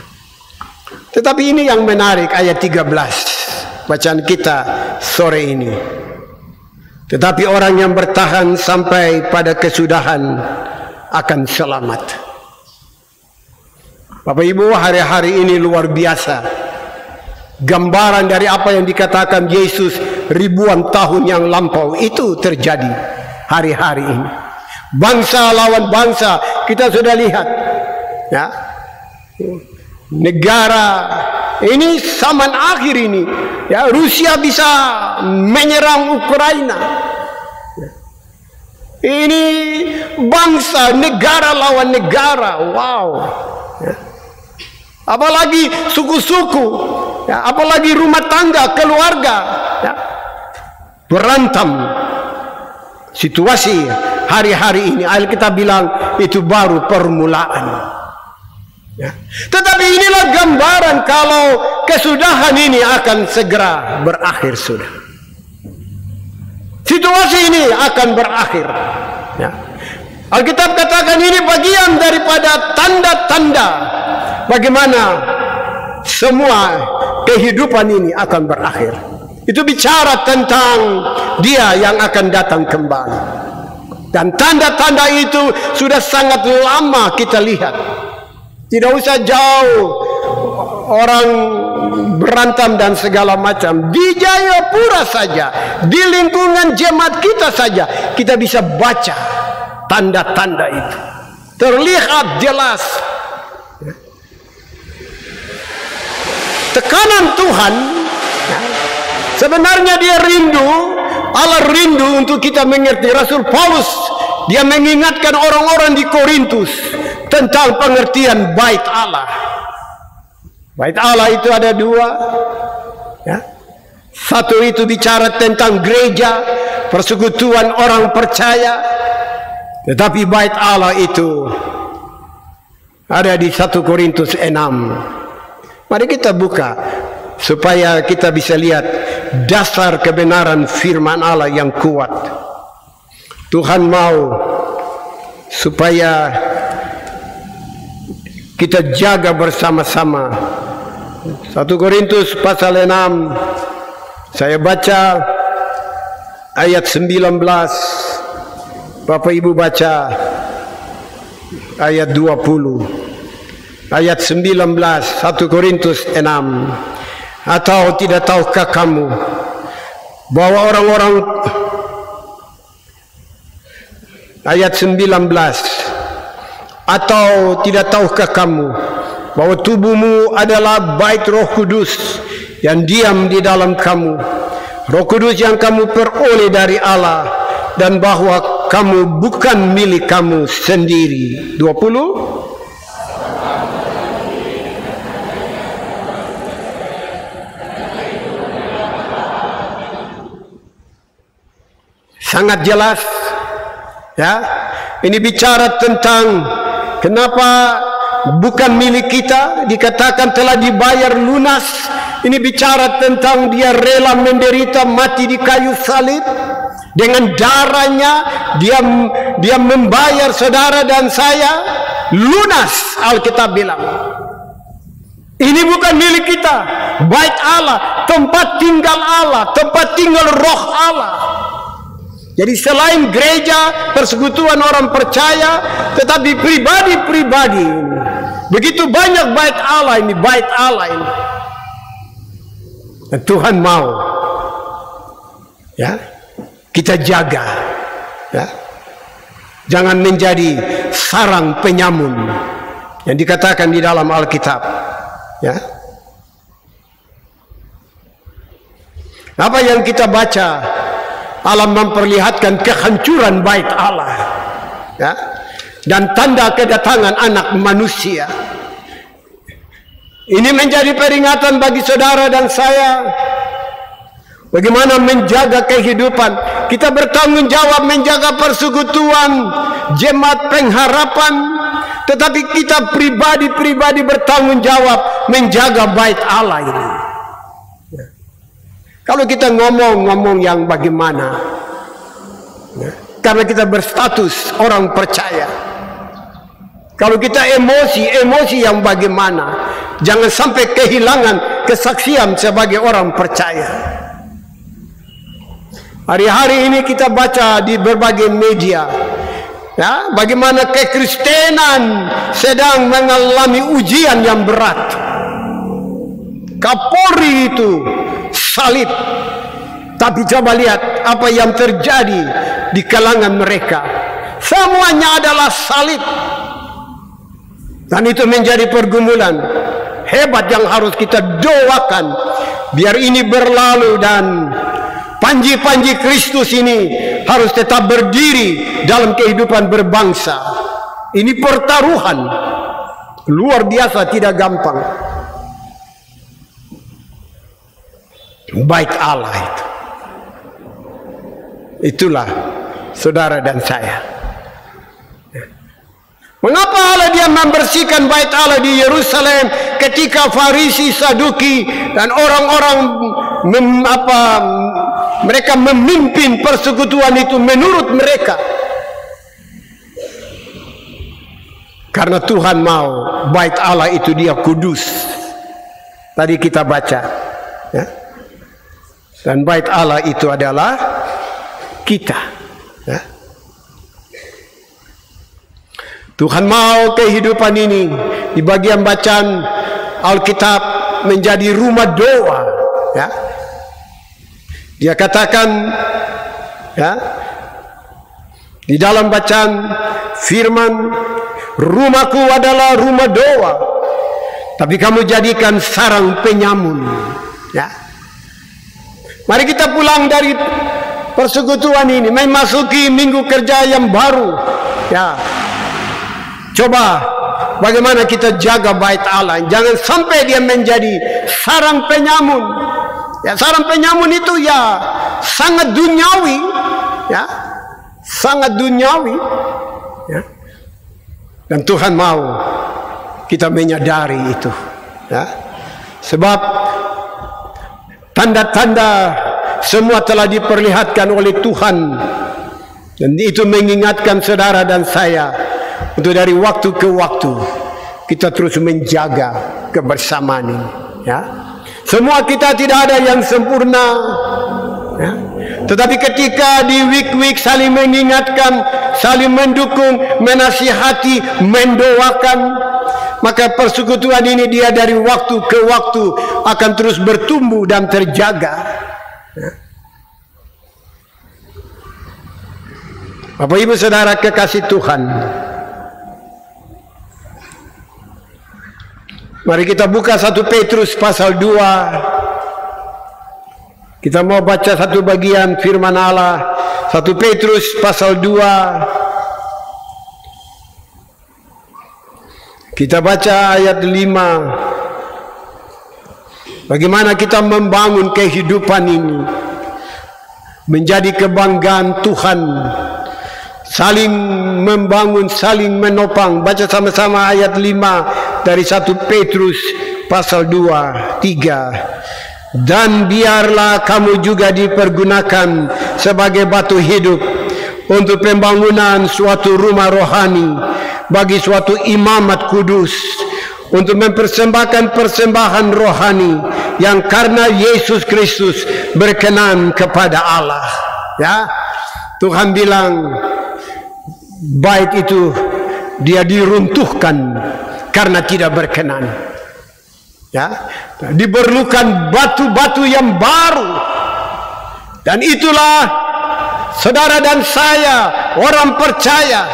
Tetapi ini yang menarik, ayat 13 bacaan kita sore ini. Tetapi orang yang bertahan sampai pada kesudahan akan selamat. Bapak Ibu, hari-hari ini luar biasa. Gambaran dari apa yang dikatakan Yesus ribuan tahun yang lampau itu terjadi hari-hari ini. Bangsa lawan bangsa, kita sudah lihat. Ya. Negara ini zaman akhir ini, ya, Rusia bisa menyerang Ukraina. Ini bangsa, negara lawan negara. Wow. Ya. Apalagi suku-suku, ya, apalagi rumah tangga, keluarga, ya, berantem. Situasi hari-hari ini Alkitab bilang itu baru permulaan. Ya. Tetapi inilah gambaran kalau kesudahan ini akan segera berakhir sudah. Situasi ini akan berakhir. Ya. Alkitab katakan ini bagian daripada tanda-tanda bagaimana semua kehidupan ini akan berakhir. Itu bicara tentang Dia yang akan datang kembali. Dan tanda-tanda itu sudah sangat lama kita lihat. Tidak usah jauh orang berantem dan segala macam. Di Jayapura saja, di lingkungan jemaat kita saja, kita bisa baca tanda-tanda itu. Terlihat jelas. Tekanan Tuhan, sebenarnya Dia rindu, Allah rindu untuk kita mengerti. Rasul Paulus, dia mengingatkan orang-orang di Korintus tentang pengertian bait Allah. Bait Allah itu ada dua, ya. Satu itu bicara tentang gereja, persekutuan orang percaya. Tetapi bait Allah itu ada di 1 Korintus 6. Mari kita buka supaya kita bisa lihat dasar kebenaran firman Allah yang kuat. Tuhan mau supaya kita jaga bersama-sama. 1 Korintus pasal 6, saya baca ayat 19. Bapak Ibu baca ayat 20. Ayat 19, 1 Korintus 6. Atau tidak tahukah kamu bahwa orang-orang, ayat 19, atau tidak tahukah kamu bahwa tubuhmu adalah bait Roh Kudus yang diam di dalam kamu, Roh Kudus yang kamu peroleh dari Allah, dan bahwa kamu bukan milik kamu sendiri. 20. Sangat jelas, ya. Ini bicara tentang kenapa bukan milik kita, dikatakan telah dibayar lunas. Ini bicara tentang Dia rela menderita mati di kayu salib. Dengan darahnya dia membayar saudara dan saya lunas. Alkitab bilang ini bukan milik kita, bait Allah, tempat tinggal Allah, tempat tinggal Roh Allah. Jadi selain gereja, persekutuan orang percaya, tetapi pribadi-pribadi, begitu banyak bait Allah ini, bait Allah ini. Dan Tuhan mau, ya, kita jaga, ya, jangan menjadi sarang penyamun yang dikatakan di dalam Alkitab, ya. Apa yang kita baca? Allah memperlihatkan kehancuran bait Allah, ya, dan tanda kedatangan anak manusia. Ini menjadi peringatan bagi saudara dan saya bagaimana menjaga kehidupan. Kita bertanggung jawab menjaga persekutuan jemaat pengharapan, tetapi kita pribadi-pribadi bertanggung jawab menjaga bait Allah ini. Kalau kita ngomong yang bagaimana, karena kita berstatus orang percaya. Kalau kita emosi yang bagaimana? Jangan sampai kehilangan kesaksian sebagai orang percaya. Hari-hari ini kita baca di berbagai media, ya, bagaimana kekristenan sedang mengalami ujian yang berat. Kapolri itu salib, tapi coba lihat apa yang terjadi di kalangan mereka. Semuanya adalah salib. Dan itu menjadi pergumulan hebat yang harus kita doakan biar ini berlalu dan panji-panji Kristus ini harus tetap berdiri dalam kehidupan berbangsa. Ini pertaruhan luar biasa, tidak gampang. Bait Allah itu. Itulah saudara dan saya. Mengapa Allah dia membersihkan bait Allah di Yerusalem ketika Farisi, Saduki dan orang-orang mereka memimpin persekutuan itu menurut mereka? Karena Tuhan mau bait Allah itu dia kudus. Tadi kita baca, ya? Dan bait Allah itu adalah kita, ya? Tuhan mau kehidupan ini di bagian bacaan Alkitab menjadi rumah doa, ya. Dia katakan, ya, di dalam bacaan firman, rumahku adalah rumah doa, tapi kamu jadikan sarang penyamun, ya. Mari kita pulang dari persekutuan ini memasuki minggu kerja yang baru, ya. Coba bagaimana kita jaga bait Allah, jangan sampai dia menjadi sarang penyamun. Ya, sarang penyamun itu ya sangat duniawi, ya, sangat duniawi, ya. Dan Tuhan mau kita menyadari itu, ya. Sebab tanda-tanda semua telah diperlihatkan oleh Tuhan, dan itu mengingatkan saudara dan saya untuk dari waktu ke waktu kita terus menjaga kebersamaan ini, ya. Semua kita tidak ada yang sempurna, ya. Tetapi ketika di week-week saling mengingatkan, saling mendukung, menasihati, mendoakan, maka persekutuan ini dia dari waktu ke waktu akan terus bertumbuh dan terjaga, ya. Bapak Ibu Saudara kekasih Tuhan, mari kita buka 1 Petrus pasal 2. Kita mau baca satu bagian firman Allah. 1 Petrus pasal 2. Kita baca ayat 5. Bagaimana kita membangun kehidupan ini menjadi kebanggaan Tuhan. Saling membangun, saling menopang. Baca sama-sama ayat 5 dari 1 Petrus pasal 2, 3. Dan biarlah kamu juga dipergunakan sebagai batu hidup untuk pembangunan suatu rumah rohani bagi suatu imamat kudus, untuk mempersembahkan persembahan rohani yang karena Yesus Kristus berkenan kepada Allah, ya. Tuhan bilang bait itu dia diruntuhkan karena tidak berkenan, ya. Diperlukan batu-batu yang baru, dan itulah saudara dan saya orang percaya,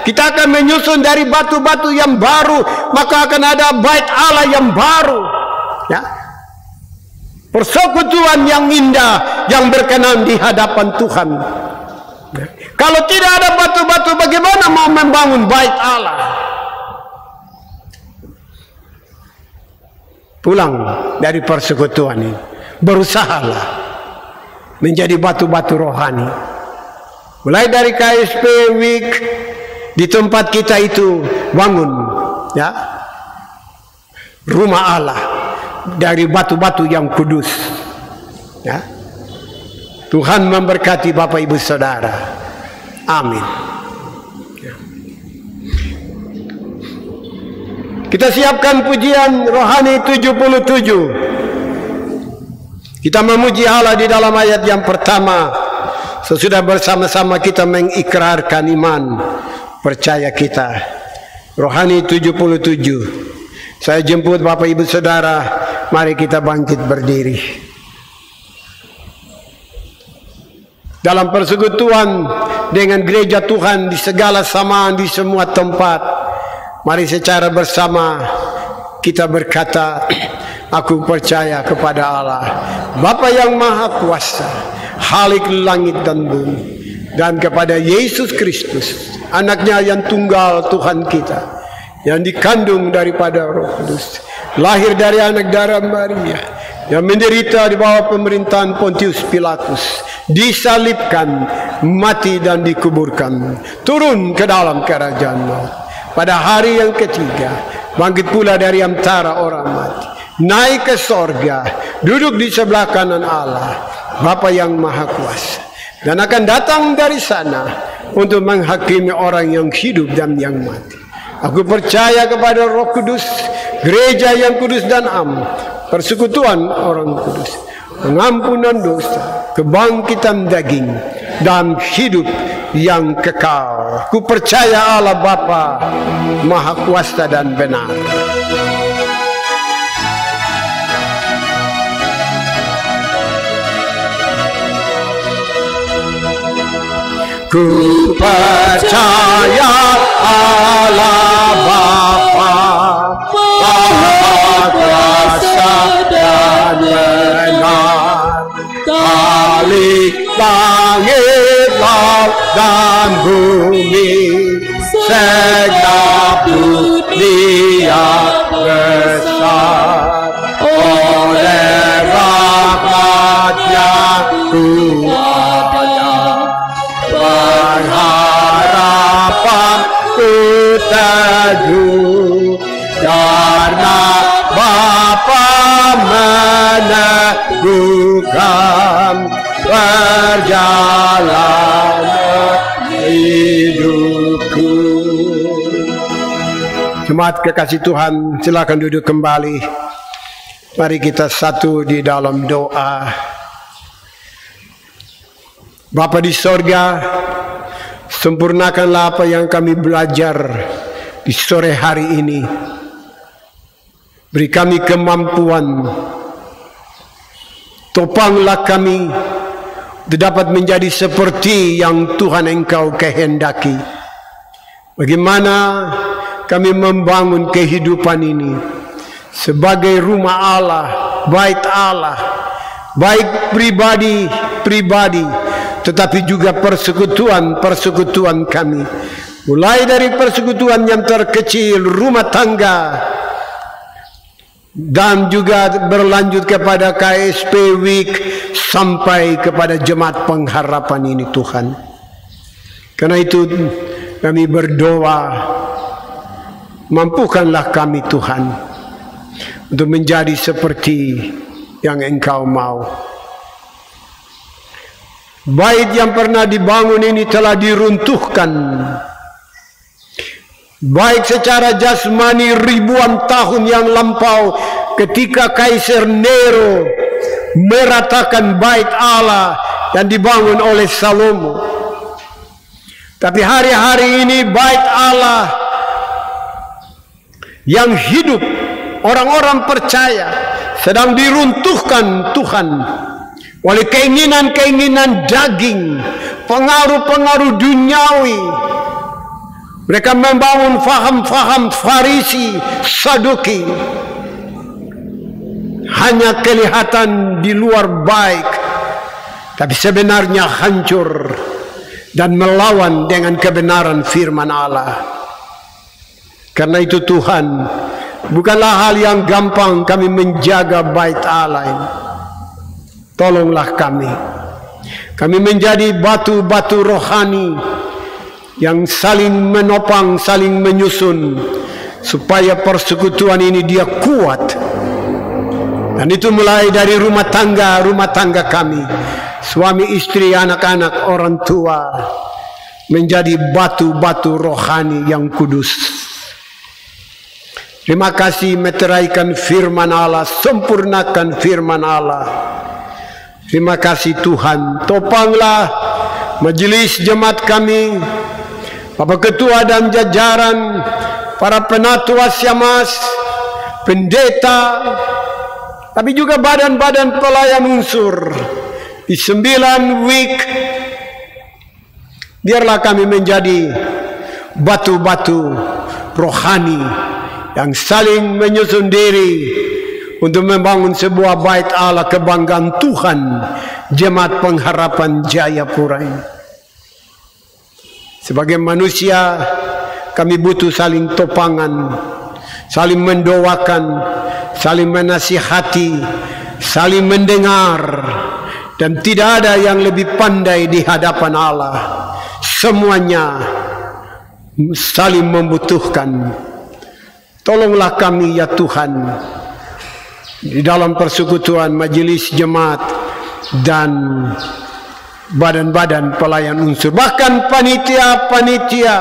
kita akan menyusun dari batu-batu yang baru, maka akan ada bait Allah yang baru, ya. Persekutuan yang indah yang berkenan di hadapan Tuhan. Kalau tidak ada batu-batu, bagaimana mau membangun bait Allah? Pulang dari persekutuan ini, berusahalah menjadi batu-batu rohani. Mulai dari KSP Week di tempat kita itu, bangun, ya, rumah Allah dari batu-batu yang kudus, ya. Tuhan memberkati Bapak Ibu Saudara. Amin. Kita siapkan pujian rohani 77. Kita memuji Allah di dalam ayat yang pertama. Sesudah bersama-sama kita mengikrarkan iman percaya kita. Rohani 77. Saya jemput Bapak Ibu Saudara, mari kita bangkit berdiri. Dalam persekutuan dengan gereja Tuhan di segala samaan di semua tempat, mari secara bersama kita berkata, aku percaya kepada Allah, Bapa yang Maha Kuasa, Khalik langit dan bumi, dan kepada Yesus Kristus, anaknya yang tunggal Tuhan kita, yang dikandung daripada Roh Kudus, lahir dari anak darah Maria, yang menderita di bawah pemerintahan Pontius Pilatus, disalibkan, mati dan dikuburkan, turun ke dalam kerajaan maut. Pada hari yang ketiga, bangkit pula dari antara orang mati, naik ke sorga, duduk di sebelah kanan Allah, Bapa yang Maha Kuasa, dan akan datang dari sana untuk menghakimi orang yang hidup dan yang mati. Aku percaya kepada Roh Kudus, gereja yang kudus dan am, persekutuan orang kudus, pengampunan dosa, kebangkitan daging, dan hidup yang kekal. Ku percaya Allah Bapa Maha Kuasa dan benar. Ku percaya Allah Bapa Maha Kuasa dan benar, Khalik langit dan bumi, segenap dunia besar, oleh rahmat-Nya ku ada, berharapan ku teguh, karena Bapa meneguhkan perjalanan hidupku. Jemaat kekasih Tuhan, silakan duduk kembali. Mari kita satu di dalam doa. Bapa di sorga, sempurnakanlah apa yang kami belajar di sore hari ini. Beri kami kemampuan, topanglah kami dapat menjadi seperti yang Tuhan Engkau kehendaki. Bagaimana kami membangun kehidupan ini sebagai rumah Allah, bait Allah, baik pribadi, tetapi juga persekutuan kami. Mulai dari persekutuan yang terkecil, rumah tangga, dan juga berlanjut kepada KSP Week sampai kepada jemaat pengharapan ini Tuhan. Karena itu kami berdoa, mampukanlah kami Tuhan untuk menjadi seperti yang Engkau mau. Bait yang pernah dibangun ini telah diruntuhkan, baik secara jasmani ribuan tahun yang lampau ketika Kaisar Nero meratakan bait Allah yang dibangun oleh Salomo. Tapi hari-hari ini bait Allah yang hidup, orang-orang percaya, sedang diruntuhkan Tuhan oleh keinginan-keinginan daging, pengaruh-pengaruh duniawi. Mereka membangun faham-faham Farisi, Saduki, hanya kelihatan di luar baik, tapi sebenarnya hancur dan melawan dengan kebenaran firman Allah. Karena itu Tuhan, bukanlah hal yang gampang kami menjaga bait Allah ini. Tolonglah kami menjadi batu-batu rohani yang saling menopang, saling menyusun, supaya persekutuan ini dia kuat. Dan itu mulai dari rumah tangga kami, suami istri, anak-anak, orang tua, menjadi batu-batu rohani yang kudus. Terima kasih meteraikan firman Allah, sempurnakan firman Allah. Terima kasih Tuhan, topanglah majelis jemaat kami, Bapak Ketua dan jajaran, para penatua Syamas, pendeta, tapi juga badan-badan pelayan unsur di 9 week. Biarlah kami menjadi batu-batu rohani yang saling menyusun diri untuk membangun sebuah bait Allah kebanggaan Tuhan, Jemaat Pengharapan Jayapura ini. Sebagai manusia, kami butuh saling topangan, saling mendoakan, saling menasihati, saling mendengar, dan tidak ada yang lebih pandai di hadapan Allah. Semuanya saling membutuhkan. Tolonglah kami ya Tuhan, di dalam persekutuan majelis jemaat dan badan-badan pelayan unsur, bahkan panitia-panitia,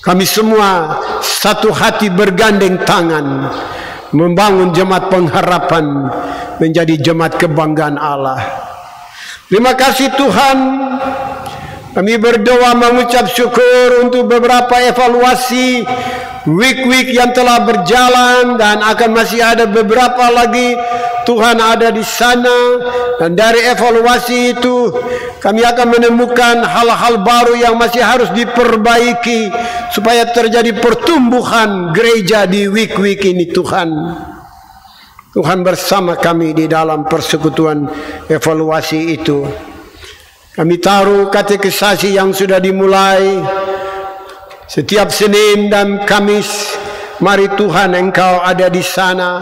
kami semua satu hati bergandeng tangan membangun Jemaat Pengharapan menjadi jemaat kebanggaan Allah. Terima kasih Tuhan. Kami berdoa mengucap syukur untuk beberapa evaluasi week-week yang telah berjalan, dan akan masih ada beberapa lagi. Tuhan ada di sana, dan dari evaluasi itu kami akan menemukan hal-hal baru yang masih harus diperbaiki supaya terjadi pertumbuhan gereja di week-week ini. Tuhan bersama kami di dalam persekutuan evaluasi itu. Kami taruh katekisasi yang sudah dimulai setiap Senin dan Kamis. Mari Tuhan, Engkau ada di sana.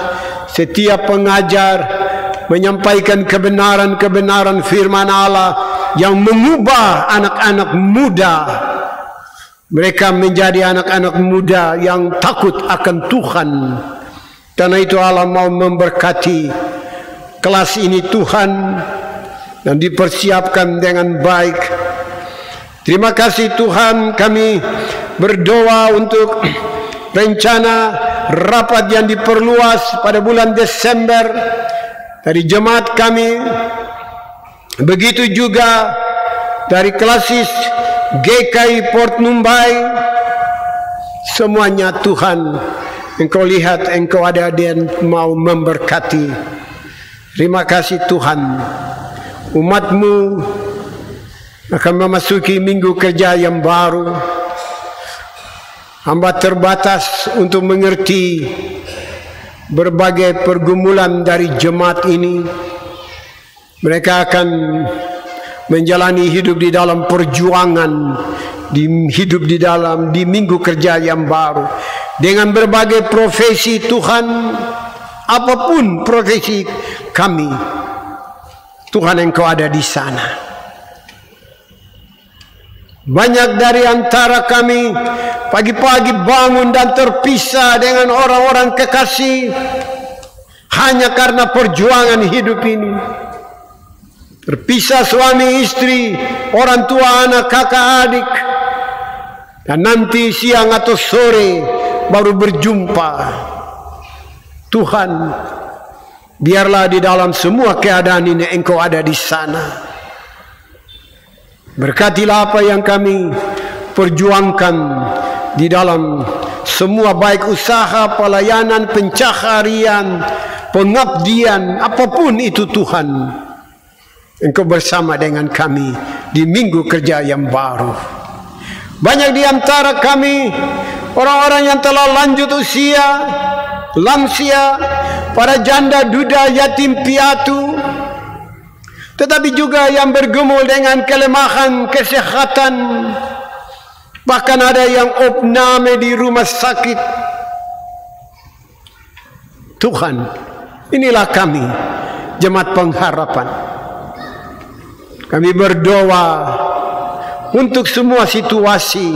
Setiap pengajar menyampaikan kebenaran-kebenaran firman Allah yang mengubah anak-anak muda. Mereka menjadi anak-anak muda yang takut akan Tuhan. Karena itu Allah mau memberkati kelas ini Tuhan, dan dipersiapkan dengan baik. Terima kasih Tuhan. Kami berdoa untuk rencana rapat yang diperluas pada bulan Desember dari jemaat kami. Begitu juga dari klasis GKI Port Numbai. Semuanya Tuhan, Engkau lihat, Engkau ada dan mau memberkati. Terima kasih Tuhan. Umat-Mu akan memasuki minggu kerja yang baru. Hamba terbatas untuk mengerti berbagai pergumulan dari jemaat ini. Mereka akan menjalani hidup di dalam perjuangan, hidup di minggu kerja yang baru, dengan berbagai profesi Tuhan. Apapun profesi kami, Tuhan, Engkau ada di sana. Banyak dari antara kami pagi-pagi bangun dan terpisah dengan orang-orang kekasih hanya karena perjuangan hidup ini. Terpisah suami istri, orang tua, anak, kakak, adik, dan nanti siang atau sore baru berjumpa. Tuhan, biarlah di dalam semua keadaan ini Engkau ada di sana. Berkatilah apa yang kami perjuangkan di dalam semua, baik usaha, pelayanan, pencaharian, pengabdian, apapun itu Tuhan. Engkau bersama dengan kami di minggu kerja yang baru. Banyak di antara kami orang-orang yang telah lanjut usia, lansia, para janda, duda, yatim piatu, tetapi juga yang bergumul dengan kelemahan kesehatan, bahkan ada yang opname di rumah sakit. Tuhan, inilah kami, Jemaat Pengharapan. Kami berdoa untuk semua situasi.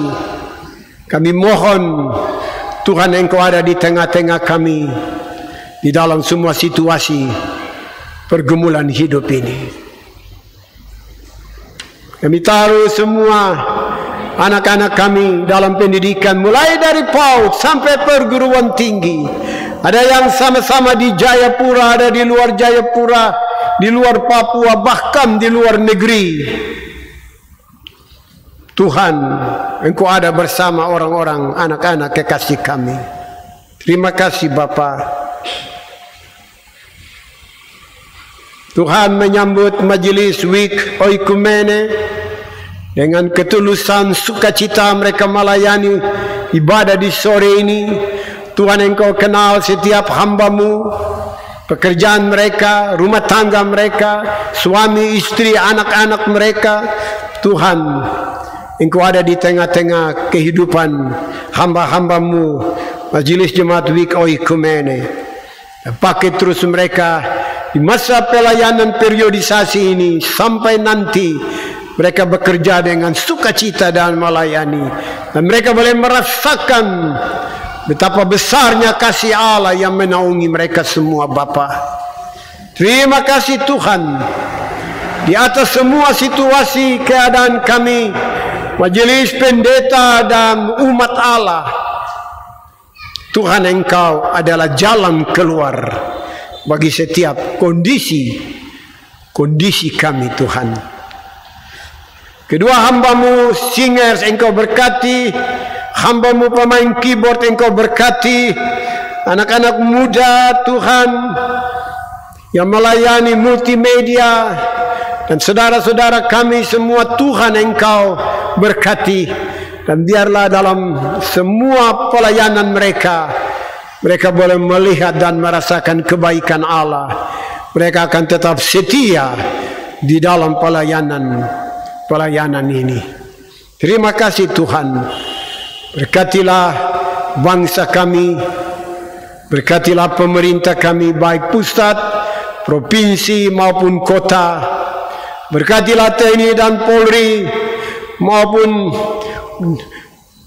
Kami mohon Tuhan, Engkau ada di tengah-tengah kami di dalam semua situasi pergumulan hidup ini. Kami taruh semua anak-anak kami dalam pendidikan, mulai dari PAUD sampai perguruan tinggi. Ada yang sama-sama di Jayapura, ada di luar Jayapura, di luar Papua, bahkan di luar negeri. Tuhan, Engkau ada bersama orang-orang anak-anak kekasih kami. Terima kasih Bapa. Tuhan menyambut majelis Week Oikumene dengan ketulusan sukacita mereka melayani ibadah di sore ini. Tuhan, Engkau kenal setiap hamba-Mu, pekerjaan mereka, rumah tangga mereka, suami, istri, anak-anak mereka. Tuhan, Engkau ada di tengah-tengah kehidupan hamba-hamba-Mu, majelis jemaat Week Oikumene. Pakai terus mereka di masa pelayanan periodisasi ini sampai nanti mereka bekerja dengan sukacita dan melayani, dan mereka boleh merasakan betapa besarnya kasih Allah yang menaungi mereka semua. Bapa, terima kasih Tuhan, di atas semua situasi keadaan kami, majelis pendeta dan umat Allah. Tuhan, Engkau adalah jalan keluar bagi setiap kondisi kami. Tuhan, kedua hamba-Mu singers Engkau berkati, hamba-Mu pemain keyboard Engkau berkati, anak-anak muda Tuhan yang melayani multimedia, dan saudara-saudara kami semua. Tuhan, Engkau berkati, dan biarlah dalam semua pelayanan mereka boleh melihat dan merasakan kebaikan Allah. Mereka akan tetap setia di dalam pelayanan ini. Terima kasih Tuhan. Berkatilah bangsa kami, berkatilah pemerintah kami, baik pusat, provinsi maupun kota. Berkatilah TNI dan Polri maupun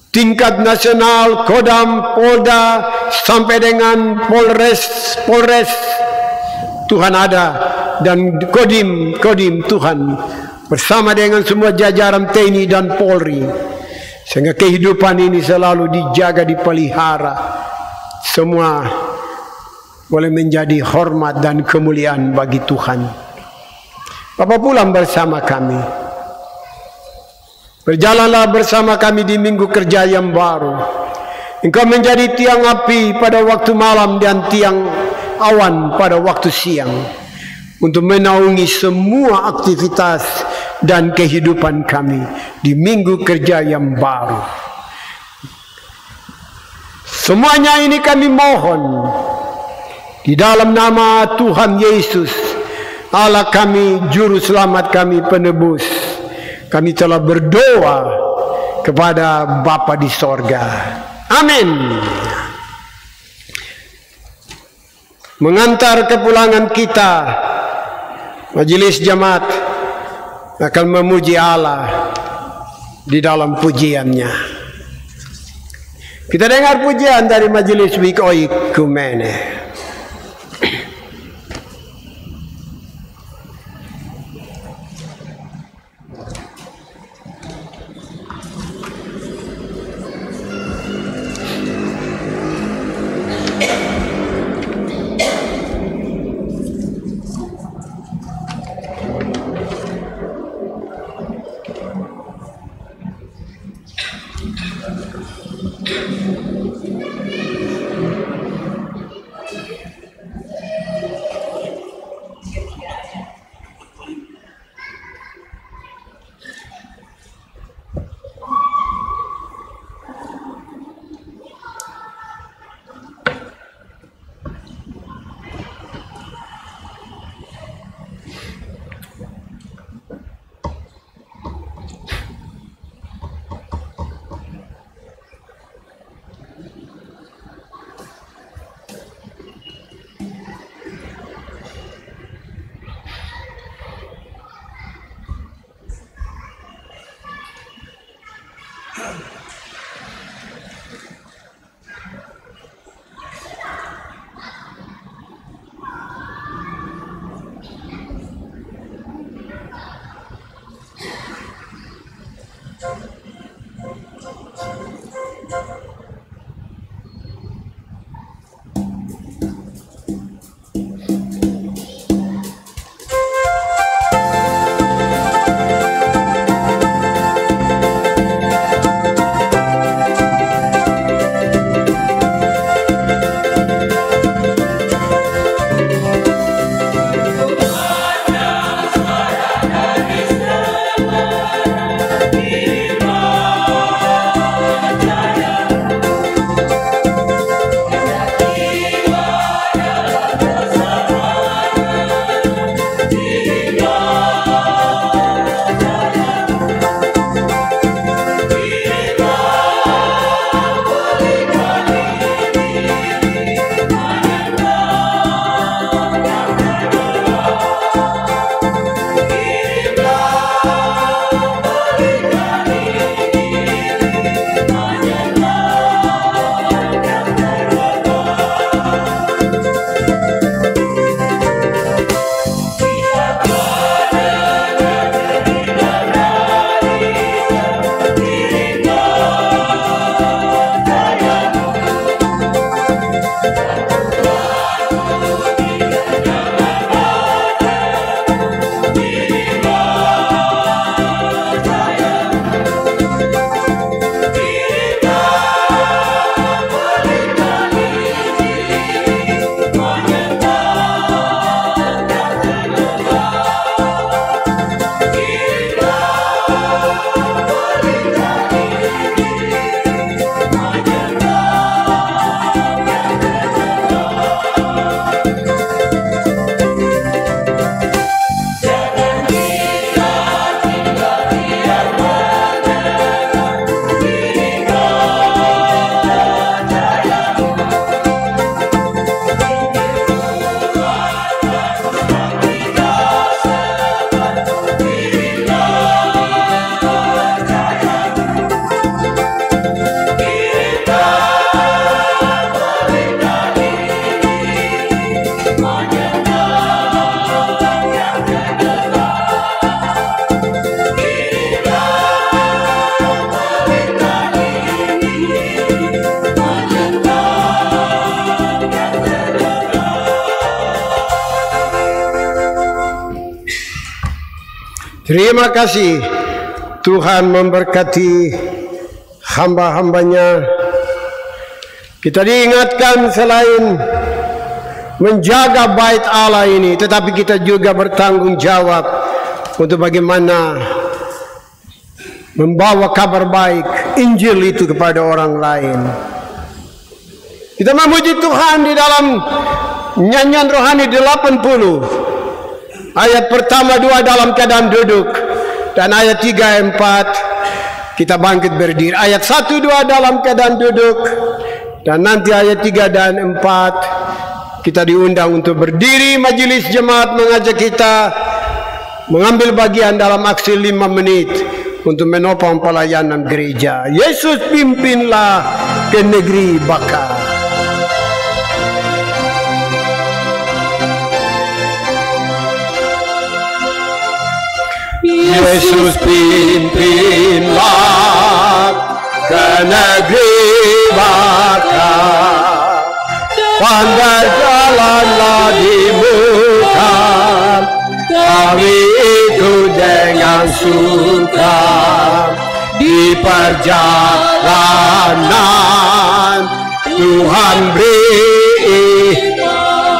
tingkat nasional, Kodam, Polda, sampai dengan Polres. Tuhan ada, dan Kodim Tuhan bersama dengan semua jajaran TNI dan Polri, sehingga kehidupan ini selalu dijaga, dipelihara. Semua boleh menjadi hormat dan kemuliaan bagi Tuhan. Bapa, pulang bersama kami. Berjalanlah bersama kami di minggu kerja yang baru. Engkau menjadi tiang api pada waktu malam dan tiang awan pada waktu siang, untuk menaungi semua aktivitas dan kehidupan kami di minggu kerja yang baru. Semuanya ini kami mohon di dalam nama Tuhan Yesus, Allah kami, Juru Selamat kami, Penebus. Kami telah berdoa kepada Bapa di sorga. Amin. Mengantar kepulangan kita, majelis jemaat akan memuji Allah di dalam pujiannya. Kita dengar pujian dari majelis Week Oikumene. Terima kasih Tuhan memberkati hamba-hambanya. Kita diingatkan selain menjaga bait Allah ini, tetapi kita juga bertanggung jawab untuk bagaimana membawa kabar baik Injil itu kepada orang lain. Kita memuji Tuhan di dalam nyanyian rohani 80 ayat pertama 2 dalam keadaan duduk, dan ayat 3, 4 kita bangkit berdiri. Ayat 1, 2 dalam keadaan duduk, dan nanti ayat 3 dan 4 kita diundang untuk berdiri. Majelis jemaat mengajak kita mengambil bagian dalam aksi 5 menit untuk menopang pelayanan gereja. Yesus pimpinlah ke negeri Baka. Yesus pimpinlah ke negeri Baka, pandai jalanlah di muka, kami ikut dengan suka di perjalanan Tuhan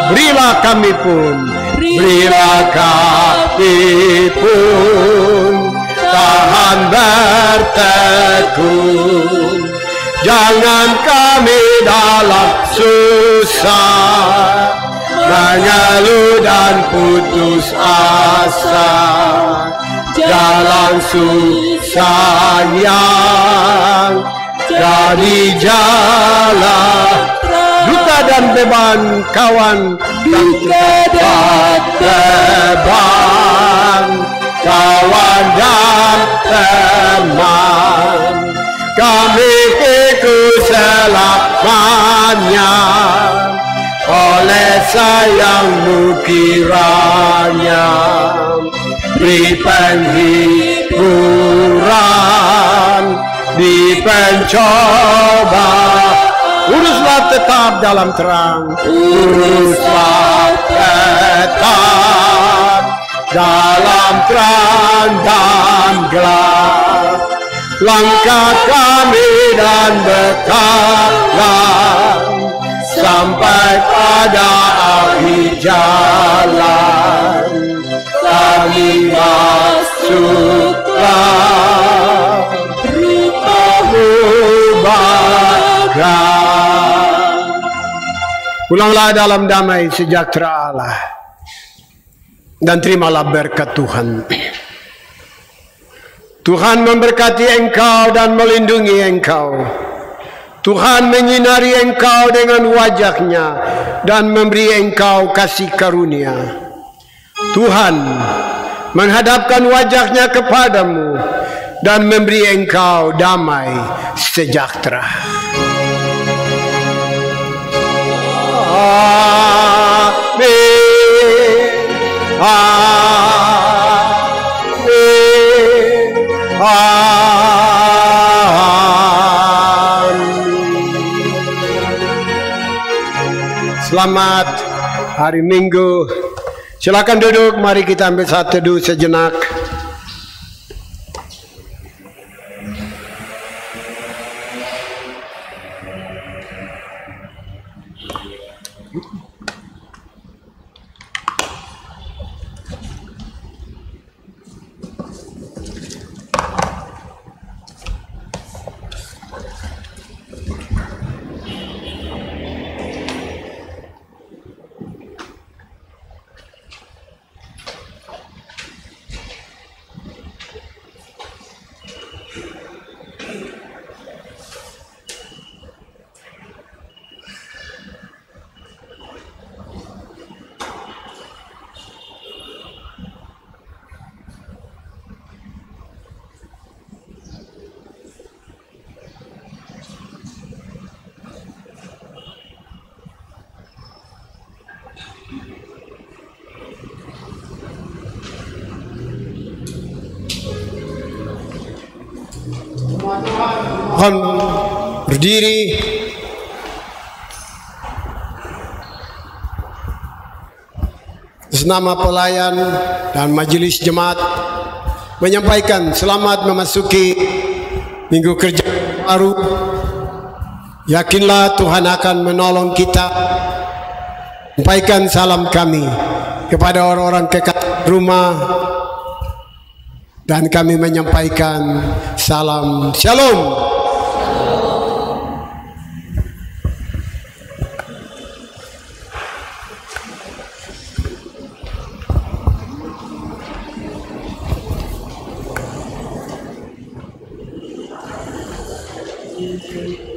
berilah kami pun, berilah kami pun tahan bertekun, jangan kami dalam susah mengeluh dan putus asa. Jalan susah yang jadi jalan duka dan beban kawan, duka dan beban kawan dan teman, kami ikut selamanya oleh sayangmu kiranya, beri penghiburan di pencobaan. Uruslah tetap dalam terang, uruslah tetap dalam terang dan gelap, langkah kami dan berjalan sampai pada akhir jalan. Kami masuklah rumahmu Baka. Pulanglah dalam damai sejahtera Allah dan terimalah berkat Tuhan. Tuhan memberkati engkau dan melindungi engkau. Tuhan menyinari engkau dengan wajah-Nya dan memberi engkau kasih karunia. Tuhan menghadapkan wajah-Nya kepadamu dan memberi engkau damai sejahtera. Amin. Amin. Amin. Selamat hari Minggu. Silakan duduk, mari kita ambil saat teduh sejenak. Mohon berdiri. Atas nama pelayan dan majelis jemaat, menyampaikan selamat memasuki minggu kerja baru. Yakinlah Tuhan akan menolong kita. Sampaikan salam kami kepada orang-orang dekat rumah, dan kami menyampaikan salam shalom. Thank you.